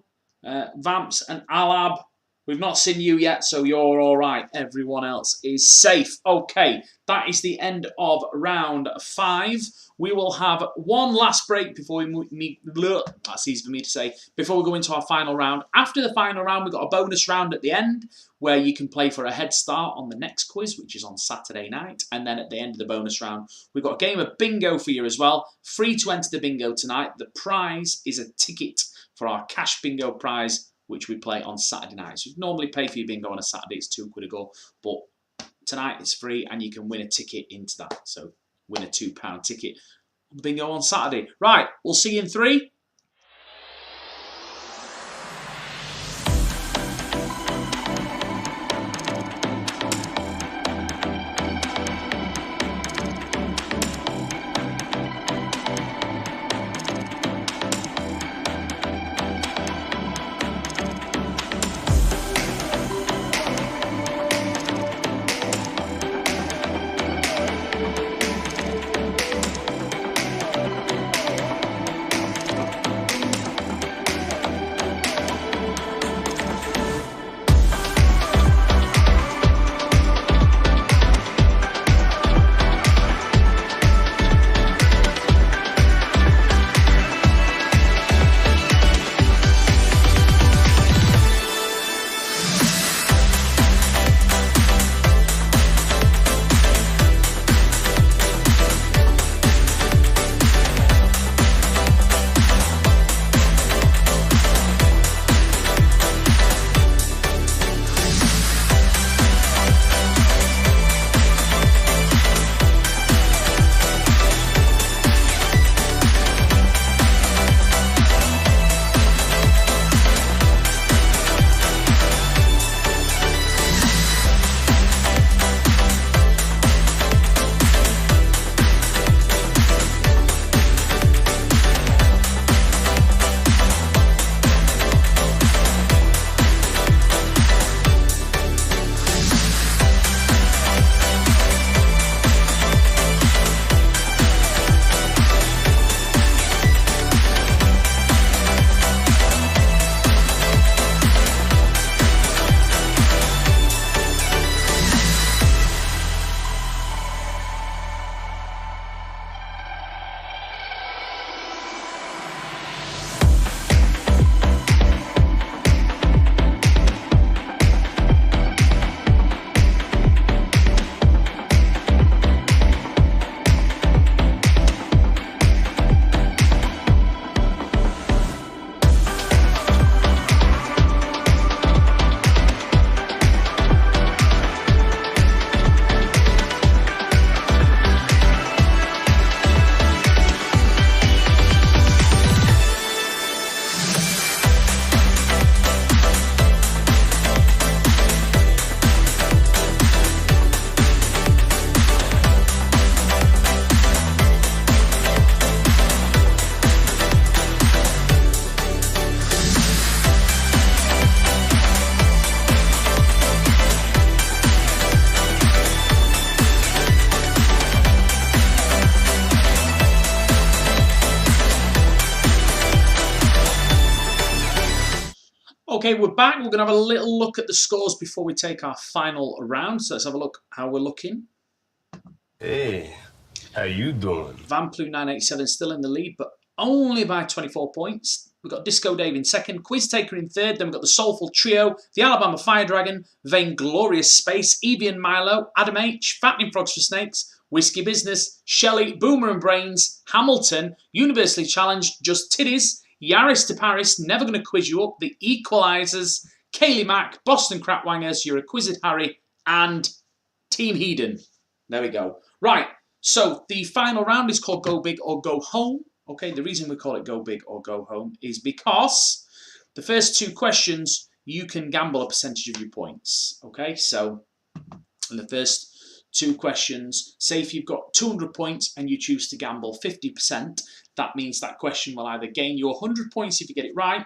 S1: Vamps and Alab. We've not seen you yet, so you're all right. Everyone else is safe. Okay, that is the end of round 5. We will have one last break before that's easy for me to say, before we go into our final round. After the final round, we've got a bonus round at the end where you can play for a head start on the next quiz, which is on Saturday night. And then at the end of the bonus round, we've got a game of bingo for you as well. Free to enter the bingo tonight. The prize is a ticket for our cash bingo prize, which we play on Saturday night. So you normally pay for your bingo on a Saturday, it's £2 a go. But tonight it's free and you can win a ticket into that. So win a £2 ticket on the bingo on Saturday. Right, we'll see you in 3. Okay, we're back. We're going to have a little look at the scores before we take our final round. So let's have a look how we're looking.
S4: Hey, how you doing?
S1: Vamplu 987 still in the lead, but only by 24 points. We've got Disco Dave in second, Quiz Taker in third, then we've got the Soulful Trio, the Alabama Fire Dragon, Vainglorious Space, Evie and Milo, Adam H, Fattening Frogs for Snakes, Whiskey Business, Shelley, Boomer and Brains, Hamilton, Universally Challenged, Just Tiddies, Yaris to Paris, Never Gonna Quiz You Up, The Equalizers, Kaylee Mack, Boston Crapwangers, You're a Quizzed Harry, and Team Hedon. There we go. Right, so the final round is called Go Big or Go Home. Okay, the reason we call it Go Big or Go Home is because the first 2 questions, you can gamble a percentage of your points. Okay, so in the first 2 questions, say if you've got 200 points and you choose to gamble 50%, that means that question will either gain you 100 points if you get it right,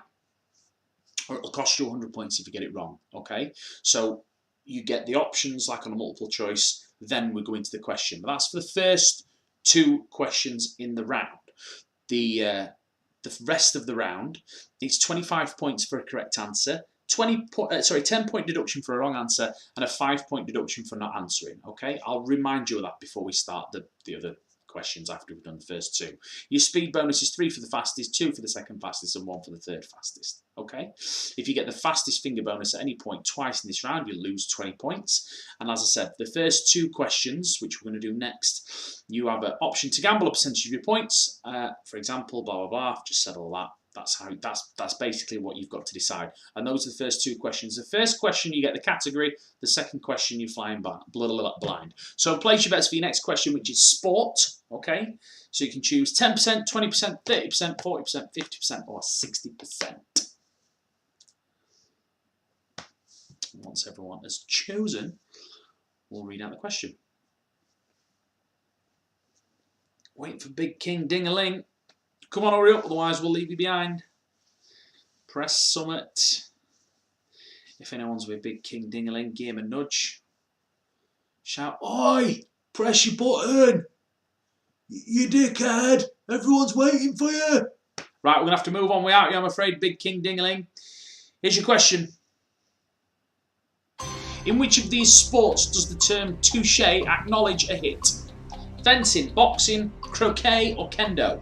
S1: or it'll cost you 100 points if you get it wrong. Okay, so you get the options like on a multiple choice, then we go into the question. But that's for the first 2 questions in the round. The rest of the round is 25 points for a correct answer, 10-point deduction for a wrong answer, and a 5-point deduction for not answering. Okay, I'll remind you of that before we start the other questions after we've done the first 2. Your speed bonus is 3 for the fastest, 2 for the second fastest, and 1 for the third fastest. Okay, if you get the fastest finger bonus at any point twice in this round, you lose 20 points. And as I said, the first 2 questions, which we're going to do next, you have an option to gamble a percentage of your points. For example, blah blah blah. I've just said all that. That's basically what you've got to decide. And those are the first 2 questions. The first question, you get the category. The second question, you're flying blind. So place your bets for your next question, which is sport. Okay, so you can choose 10%, 20%, 30%, 40%, 50%, or 60%. Once everyone has chosen, we'll read out the question. Wait for Big King Ding-a-ling. Come on, hurry up, otherwise we'll leave you behind. Press summit. If anyone's with Big King Ding-a-ling, give him a nudge. Shout, "Oi! Press your button! You dickhead! Everyone's waiting for you!" Right, we're going to have to move on without you, I'm afraid, Big King Ding-a-ling. Here's your question. In which of these sports does the term touche acknowledge a hit? Fencing, boxing, croquet, or kendo?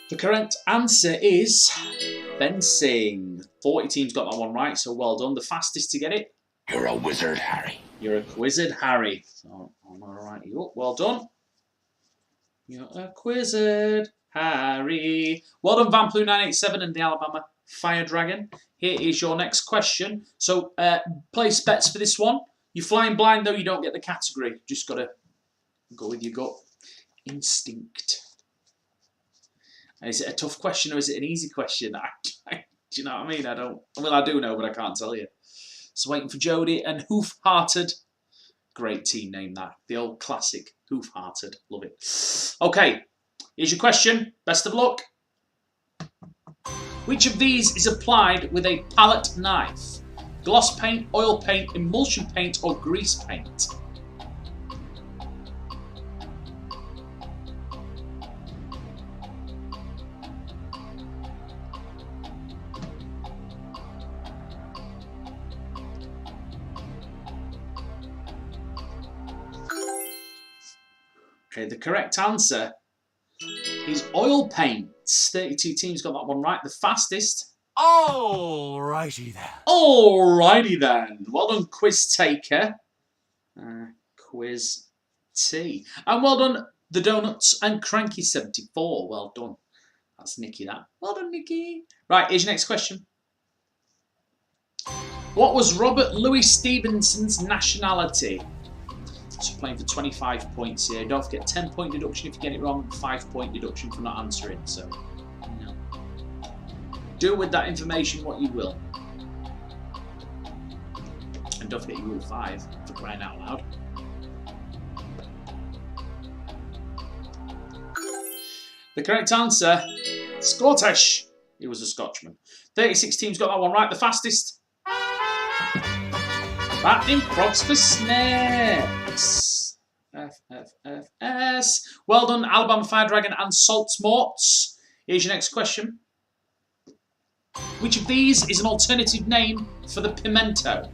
S1: The correct answer is fencing. 40 teams got that one right, so well done. The fastest to get it?
S5: You're a wizard, Harry.
S1: You're a quizzed Harry. So I'm going to write you up. Well done. You're a quizzed Harry. Well done, Vamplu 987 and the Alabama Fire Dragon. Here is your next question. So place bets for this one. You're flying blind though, you don't get the category. Just got to go with your gut instinct. Is it a tough question or is it an easy question? Do you know what I mean? I do know, but I can't tell you. So waiting for Jody and Hoof-Hearted. Great team name that. The old classic, Hoof-Hearted. Love it. Okay, here's your question. Best of luck. Which of these is applied with a palette knife? Gloss paint, oil paint, emulsion paint, or grease paint? Okay, the correct answer is oil paints. 32 teams got that one right. The fastest.
S3: Alrighty then.
S1: Alrighty then. Well done, Quiz Taker. Quiz T. And well done, The Donuts and Cranky 74. Well done. That's Nikki, that. Well done, Nikki. Right, here's your next question. What was Robert Louis Stevenson's nationality? So playing for 25 points here. Don't forget 10-point deduction if you get it wrong, 5-point deduction for not answering. So, no. Do with that information what you will. And don't forget your rule 5 for crying out loud. The correct answer, Scottish. He was a Scotsman. 36 teams got that one right. The fastest. Batting frogs for snakes. F, F, F, S. Well done, Alabama Fire Dragon and Saltmorts. Here's your next question. Which of these is an alternative name for the pimento?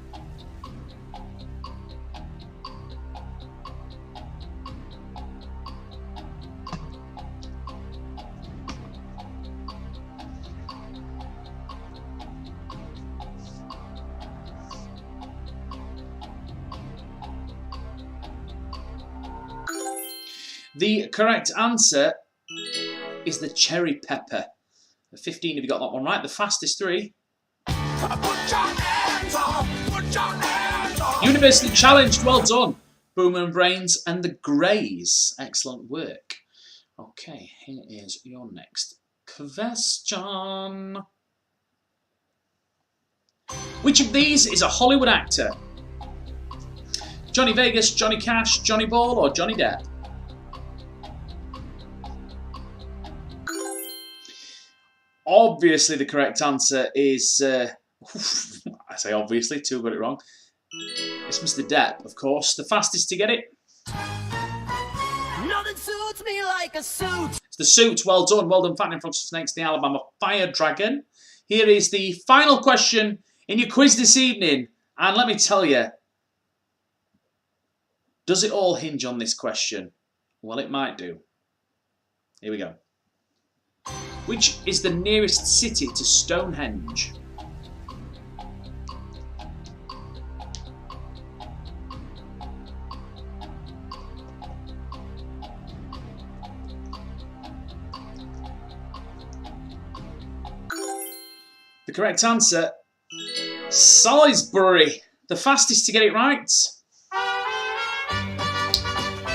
S1: The correct answer is the cherry pepper. The 15 have you got that one right. The fastest 3. University challenged. Well done. Boomer and Brains and the Greys. Excellent work. Okay, here is your next question. Which of these is a Hollywood actor? Johnny Vegas, Johnny Cash, Johnny Ball, or Johnny Depp? Obviously, the correct answer is... I say obviously, 2 got it wrong. It's Mr. Depp, of course. The fastest to get it.
S8: Nothing suits me like a suit.
S1: It's the suit. Well done. Well done, Fattening Frogs for Snakes, the Alabama Fire Dragon. Here is the final question in your quiz this evening. And let me tell you, does it all hinge on this question? Well, it might do. Here we go. Which is the nearest city to Stonehenge? The correct answer, Salisbury. The fastest to get it right.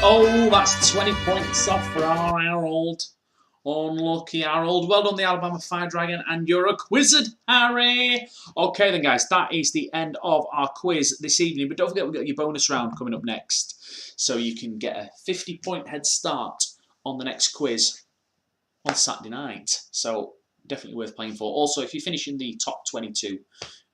S1: Oh, that's 20 points off for our Harold. Unlucky Harold. Well done, the Alabama Fire Dragon, and you're a quizzard, Harry. Okay then, guys, that is the end of our quiz this evening. But don't forget, we've got your bonus round coming up next. So you can get a 50-point head start on the next quiz on Saturday night. So definitely worth playing for. Also, if you finish in the top 22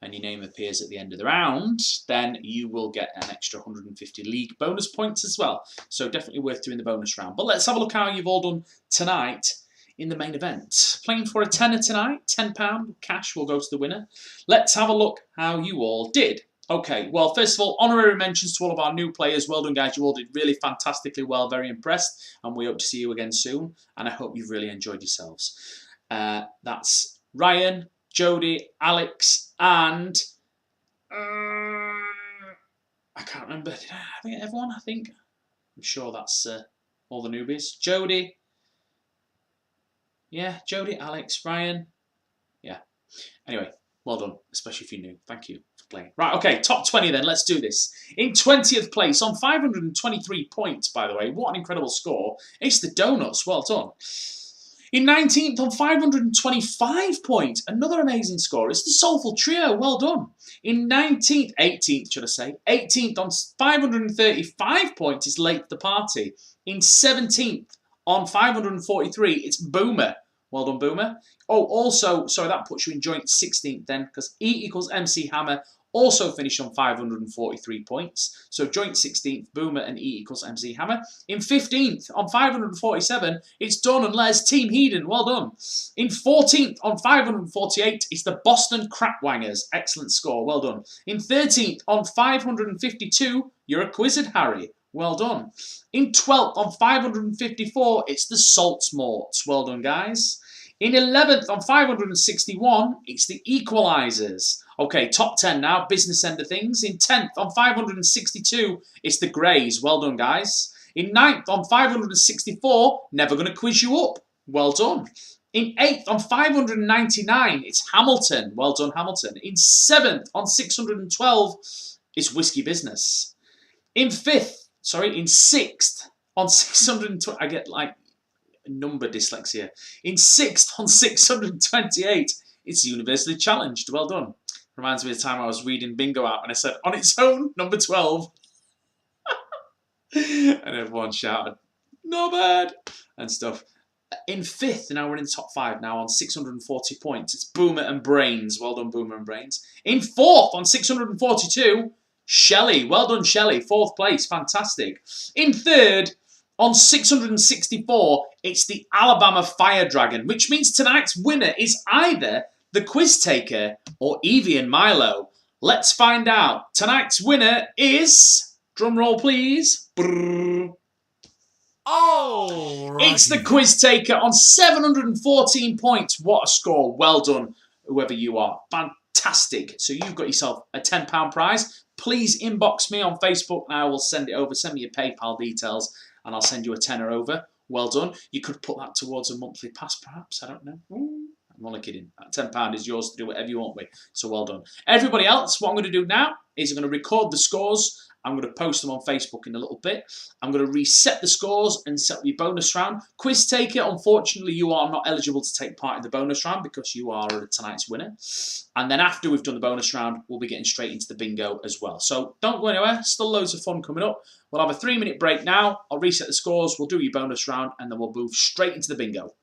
S1: and your name appears at the end of the round, then you will get an extra 150 league bonus points as well. So definitely worth doing the bonus round. But let's have a look how you've all done tonight in the main event. Playing for a tenner tonight, £10 cash will go to the winner. Let's have a look how you all did. Okay, well, first of all, honorary mentions to all of our new players. Well done, guys. You all did really fantastically well. Very impressed. And we hope to see you again soon. And I hope you've really enjoyed yourselves. That's Ryan, Jody, Alex, and I can't remember. Did I get everyone? I think. I'm sure that's all the newbies. Jody. Yeah, Jody, Alex, Ryan. Yeah. Anyway, well done, especially if you're new. Thank you for playing. Right, okay, top 20 then. Let's do this. In 20th place, on 523 points, by the way. What an incredible score. It's the Donuts. Well done. In 19th on 525 points, another amazing score. It's the Soulful Trio, well done. In 18th should I say, 18th on 535 points is Late the Party. In 17th on 543, it's Boomer. Well done, Boomer. Oh, also, sorry, that puts you in joint 16th then, because E equals MC Hammer also finished on 543 points. So joint 16th, Boomer and E equals MC Hammer. In 15th, on 547, it's Dawn and Les, Team Heeden. Well done. In 14th, on 548, it's the Boston Crapwangers. Excellent score. Well done. In 13th, on 552, you're a Quizzard, Harry. Well done. In 12th, on 554, it's the Saltmorts. Well done, guys. In 11th, on 561, it's the Equalizers. Okay, top 10 now, business end of things. In 10th, on 562, it's the Greys. Well done, guys. In 9th, on 564, never going to quiz you up. Well done. In 8th, on 599, it's Hamilton. Well done, Hamilton. In 7th, on 612, it's Whiskey Business. In 6th, on 612, I get like number dyslexia. In 6th, on 628, it's Universally Challenged. Well done. Reminds me of the time I was reading Bingo out and I said, on its own, number 12. And everyone shouted, not bad, and stuff. In 5th, now we're in the top 5 now on 640 points. It's Boomer and Brains. Well done, Boomer and Brains. In 4th on 642, Shelley. Well done, Shelley. 4th place. Fantastic. In 3rd on 664, it's the Alabama Fire Dragon, which means tonight's winner is either the Quiz Taker or Evie and Milo. Let's find out. Tonight's winner is... Drum roll, please. Brrr.
S8: Oh,
S1: It's the Quiz Taker on 714 points. What a score. Well done, whoever you are. Fantastic. So you've got yourself a £10 prize. Please inbox me on Facebook and I will send it over. Send me your PayPal details and I'll send you a tenner over. Well done. You could put that towards a monthly pass, perhaps. I don't know. I'm only kidding. That £10 is yours to do whatever you want with. So well done. Everybody else, what I'm going to do now is I'm going to record the scores. I'm going to post them on Facebook in a little bit. I'm going to reset the scores and set up your bonus round. Quiz Taker, unfortunately, you are not eligible to take part in the bonus round because you are tonight's winner. And then after we've done the bonus round, we'll be getting straight into the bingo as well. So don't go anywhere. Still loads of fun coming up. We'll have a 3-minute break now. I'll reset the scores. We'll do your bonus round and then we'll move straight into the bingo.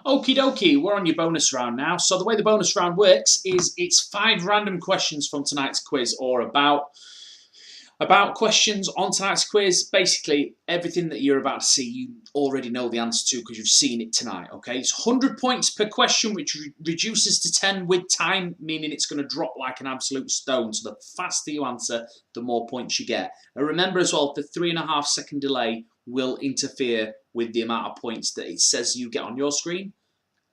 S1: Okie dokie, we're on your bonus round now. So the way the bonus round works is it's 5 random questions from tonight's quiz or about questions on tonight's quiz. Basically, everything that you're about to see, you already know the answer to because you've seen it tonight, okay? It's 100 points per question, which reduces to 10 with time, meaning it's going to drop like an absolute stone. So the faster you answer, the more points you get. And remember as well, the 3.5 second delay will interfere with the amount of points that it says you get on your screen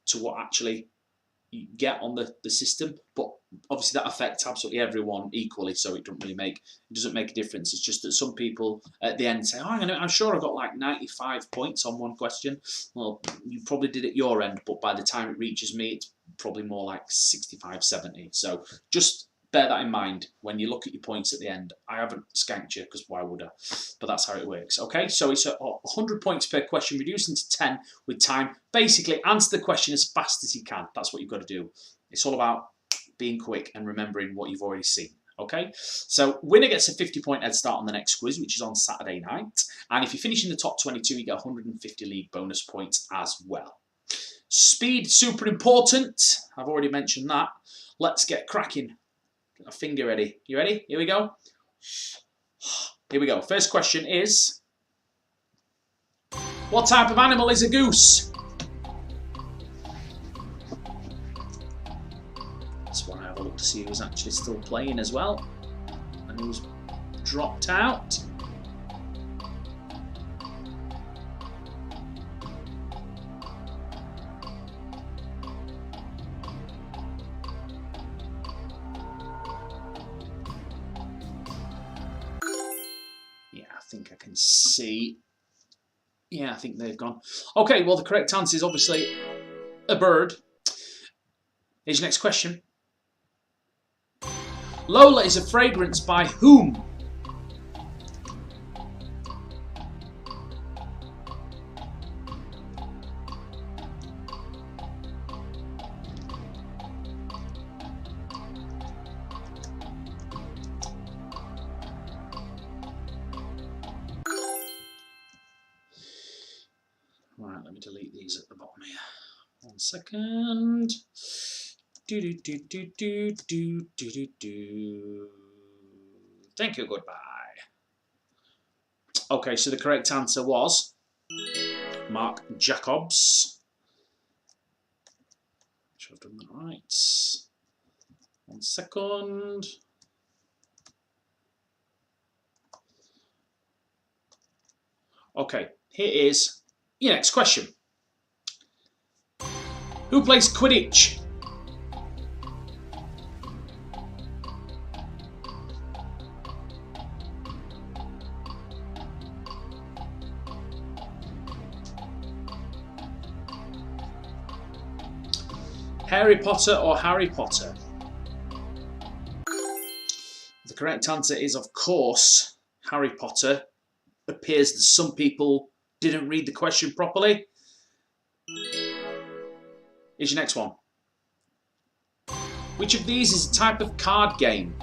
S1: to what actually you get on the system. But obviously that affects absolutely everyone equally, so it doesn't make a difference. It's just that some people at the end say, "Oh, I'm sure I got like 95 points on one question." Well, you probably did at your end, but by the time it reaches me, it's probably more like 65, 70. So just bear that in mind when you look at your points at the end. I haven't skanked you because why would I? But that's how it works. Okay, so it's 100 points per question, reducing to 10 with time. Basically, answer the question as fast as you can. That's what you've got to do. It's all about being quick and remembering what you've already seen. Okay, so winner gets a 50-point head start on the next quiz, which is on Saturday night. And if you finish in the top 22, you get 150 league bonus points as well. Speed, super important. I've already mentioned that. Let's get cracking. Get a finger ready. You ready? Here we go. Here we go. First question is, what type of animal is a goose? That's why I have a look to see who's actually still playing as well and who's dropped out. I think I can see. Yeah, I think they've gone. Okay, well, the correct answer is obviously a bird. Here's your next question. Lola is a fragrance by whom? Right, let me delete these at the bottom here. 1 second. Thank you, goodbye. Okay, so the correct answer was Marc Jacobs. Should have done that right. 1 second. Okay, here is your next question. Who plays Quidditch? Harry Potter or Harry Potter? The correct answer is, of course, Harry Potter. It appears that some people didn't read the question properly. Here's your next one. Which of these is a type of card game?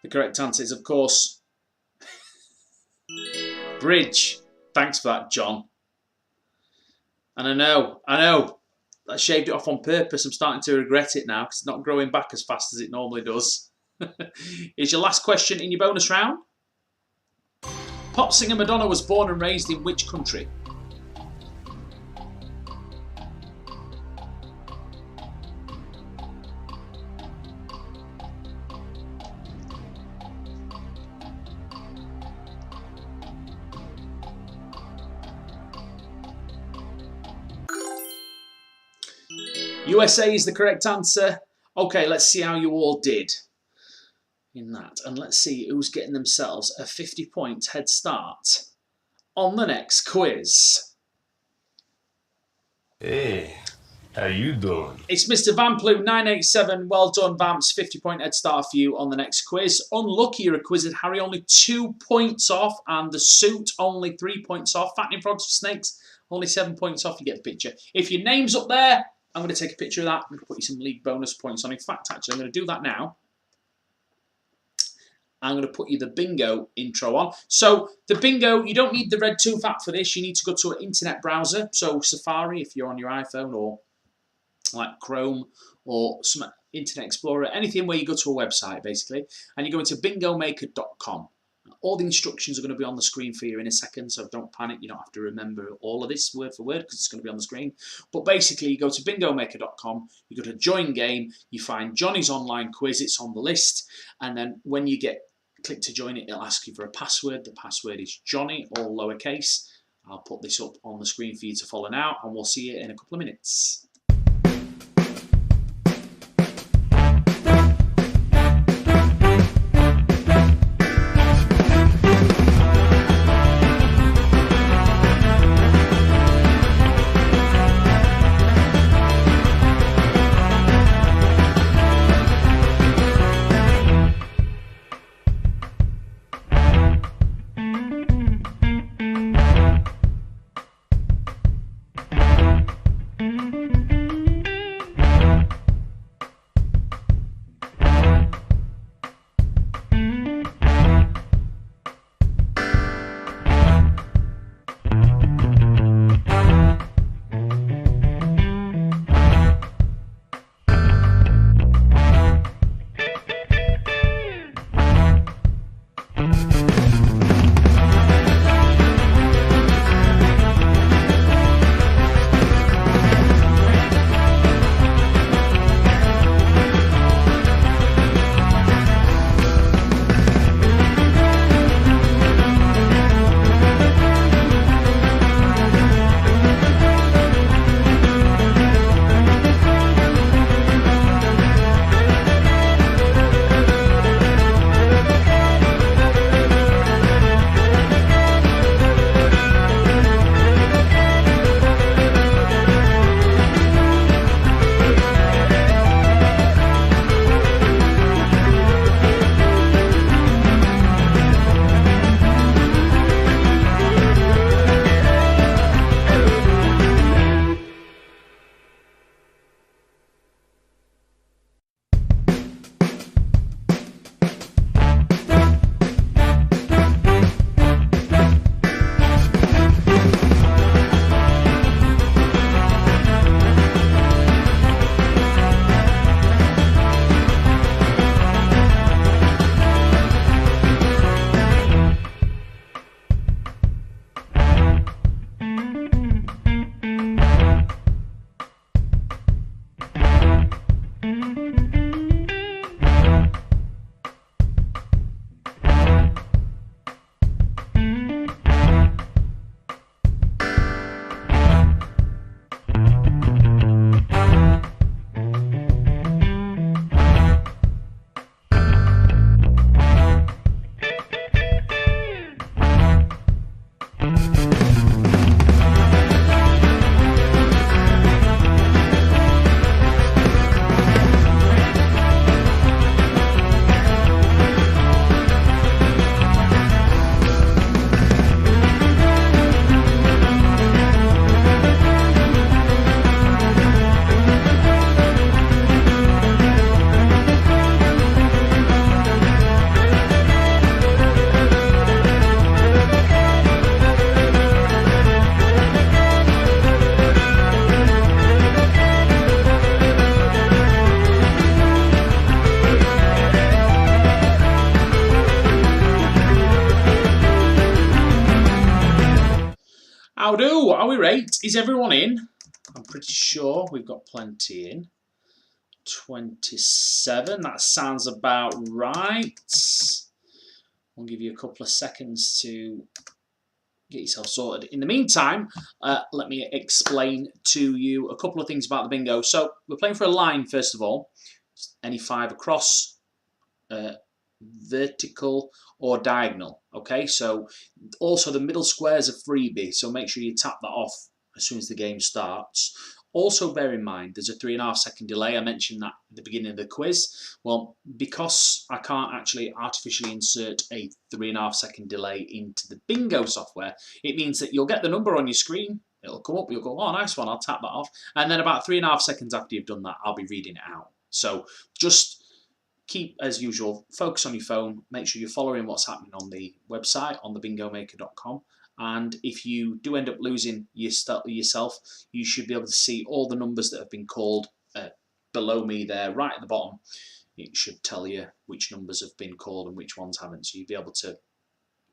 S1: The correct answer is, of course, bridge. Thanks for that, John. And I know, I shaved it off on purpose. I'm starting to regret it now because it's not growing back as fast as it normally does. Here's your last question in your bonus round. Pop singer Madonna was born and raised in which country? USA is the correct answer. Okay, let's see how you all did in that. And let's see who's getting themselves a 50-point head start on the next quiz.
S4: Hey, how you doing?
S1: It's Mr. Vamplu 987. Well done, Vamps. 50-point head start for you on the next quiz. Unlucky, you're a quizzed Harry, only 2 points off. And the suit, only 3 points off. Fattening Frogs for Snakes, only 7 points off. You get the picture. If your name's up there, I'm going to take a picture of that and put you some league bonus points on. In fact, actually, I'm going to do that now. I'm going to put you the bingo intro on. So the bingo, you don't need the red tooth app for this. You need to go to an internet browser. So Safari, if you're on your iPhone, or like Chrome, or some Internet Explorer, anything where you go to a website, basically. And you go into bingomaker.com. All the instructions are going to be on the screen for you in a second, so don't panic. You don't have to remember all of this word for word because it's going to be on the screen. But basically, you go to bingomaker.com, you go to join game, you find Johnny's online quiz, it's on the list, and then when you click to join it, it'll ask you for a password. The password is Johnny, all lowercase. I'll put this up on the screen for you to follow now, and we'll see you in a couple of minutes. How do? Are we right? Is everyone in? I'm pretty sure we've got plenty in. 27, that sounds about right. We'll give you a couple of seconds to get yourself sorted. In the meantime, let me explain to you a couple of things about the bingo. So we're playing for a line, first of all. Any 5 across, vertical or diagonal. Okay, so also the middle square is a freebie, so make sure you tap that off as soon as the game starts. Also bear in mind there's a 3.5 second delay. I mentioned that at the beginning of the quiz. Well, because I can't actually artificially insert a 3.5 second delay into the bingo software, it means that you'll get the number on your screen, it'll come up, you'll go, oh nice one, I'll tap that off, and then about 3.5 seconds after you've done that, I'll be reading it out. So just keep, as usual, focus on your phone, make sure you're following what's happening on the website, on the bingomaker.com. And if you do end up losing yourself, you should be able to see all the numbers that have been called below me there, right at the bottom. It should tell you which numbers have been called and which ones haven't. So you'll be able to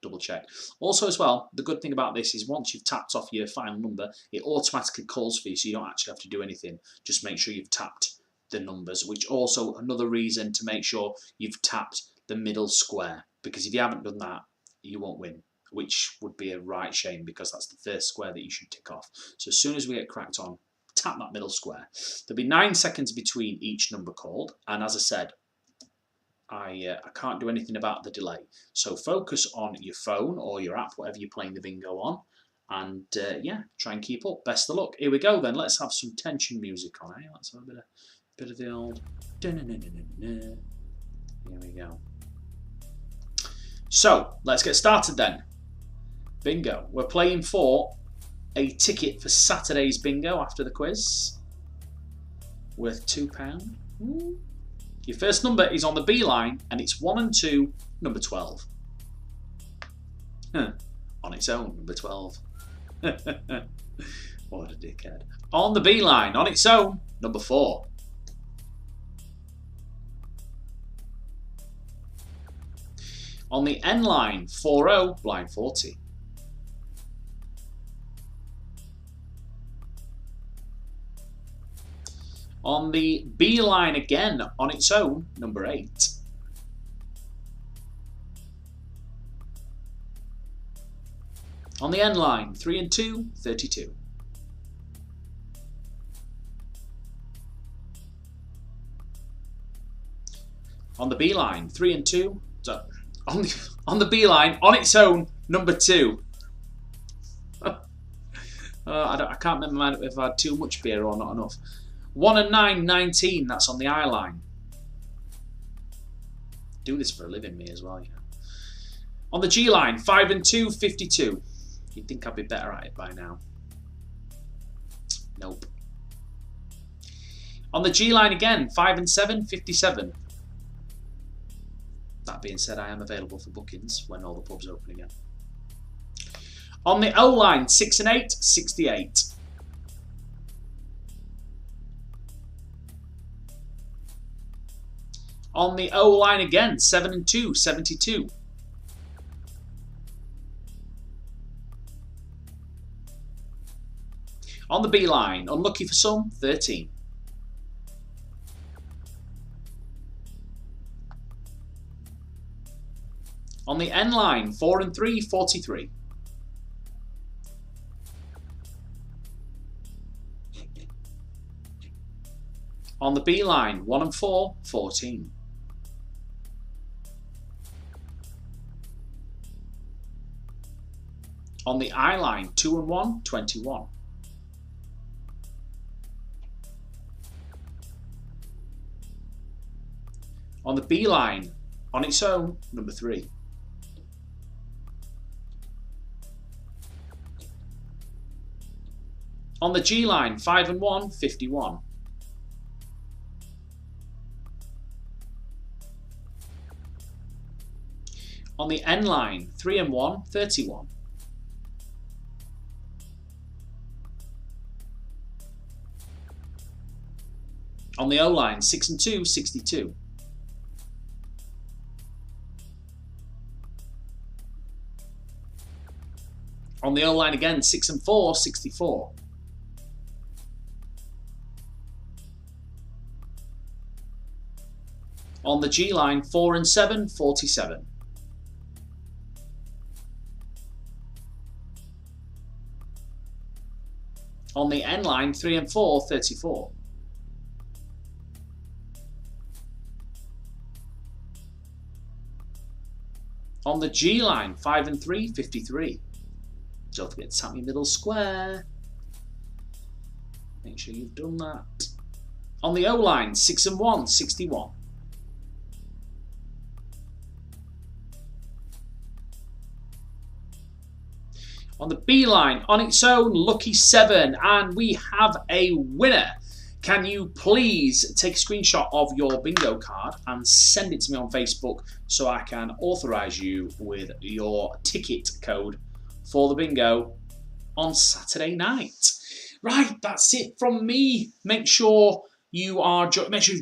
S1: double check. Also as well, the good thing about this is once you've tapped off your final number, it automatically calls for you, so you don't actually have to do anything. Just make sure you've tapped the numbers, which also another reason to make sure you've tapped the middle square, because if you haven't done that, you won't win, which would be a right shame because that's the first square that you should tick off. So as soon as we get cracked on, tap that middle square. There'll be 9 seconds between each number called, and as I said, I can't do anything about the delay. So focus on your phone or your app, whatever you're playing the bingo on, and yeah, try and keep up. Best of luck. Here we go then. Let's have some tension music on, eh? Let's have a bit of the old. Here we go. So let's get started then. Bingo. We're playing for a ticket for Saturday's bingo after the quiz, worth £2. Your first number is on the B line, and it's 1 and 2, number 12. On its own, number 12. What a dickhead. On the B line, on its own, number 4. On the N line, 4-0, blind 40. On the B line again, on its own, number 8. On the N line, 3 and 2, 32. On the B line, 3 and 2. On the B line, on its own, number 2. I can't remember if I had too much beer or not enough. 1 and 9, 19. That's on the I line. Do this for a living, me as well, you know. On the G line, 5 and 2, 52. You'd think I'd be better at it by now. Nope. On the G line again, 5 and 7, 57. That being said, I am available for bookings when all the pubs open again. On the O line, 6 and 8, 68. On the O line again, 7 and 2, 72. On the B line, unlucky for some, 13. On the N line, 4 and 3, 43. On the B line, 1 and 4, 14. On the I line, 2 and 1, 21. On the B line, on its own, number 3. On the G line, 5 and 1, 51. On the N line, 3 and 1, 31. On the O line, 6 and 2, 62. On the O line again, 6 and 4, 64. On the G line, 4 and 7, 47. On the N line, 3 and 4, 34. On the G line, 5 and 3, 53. Don't forget to tap your middle square. Make sure you've done that. On the O line, 6 and 1, 61. On the B line, on its own, lucky 7, and we have a winner. Can you please take a screenshot of your bingo card and send it to me on Facebook so I can authorise you with your ticket code for the bingo on Saturday night. Right, that's it from me. Make sure you've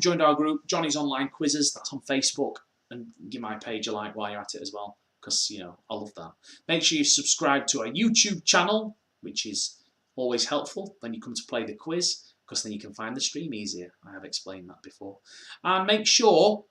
S1: joined our group, Johnny's Online Quizzes. That's on Facebook, and give my page a like while you're at it as well. because, you know, I love that. Make sure you subscribe to our YouTube channel, which is always helpful when you come to play the quiz, because then you can find the stream easier. I have explained that before. And make sure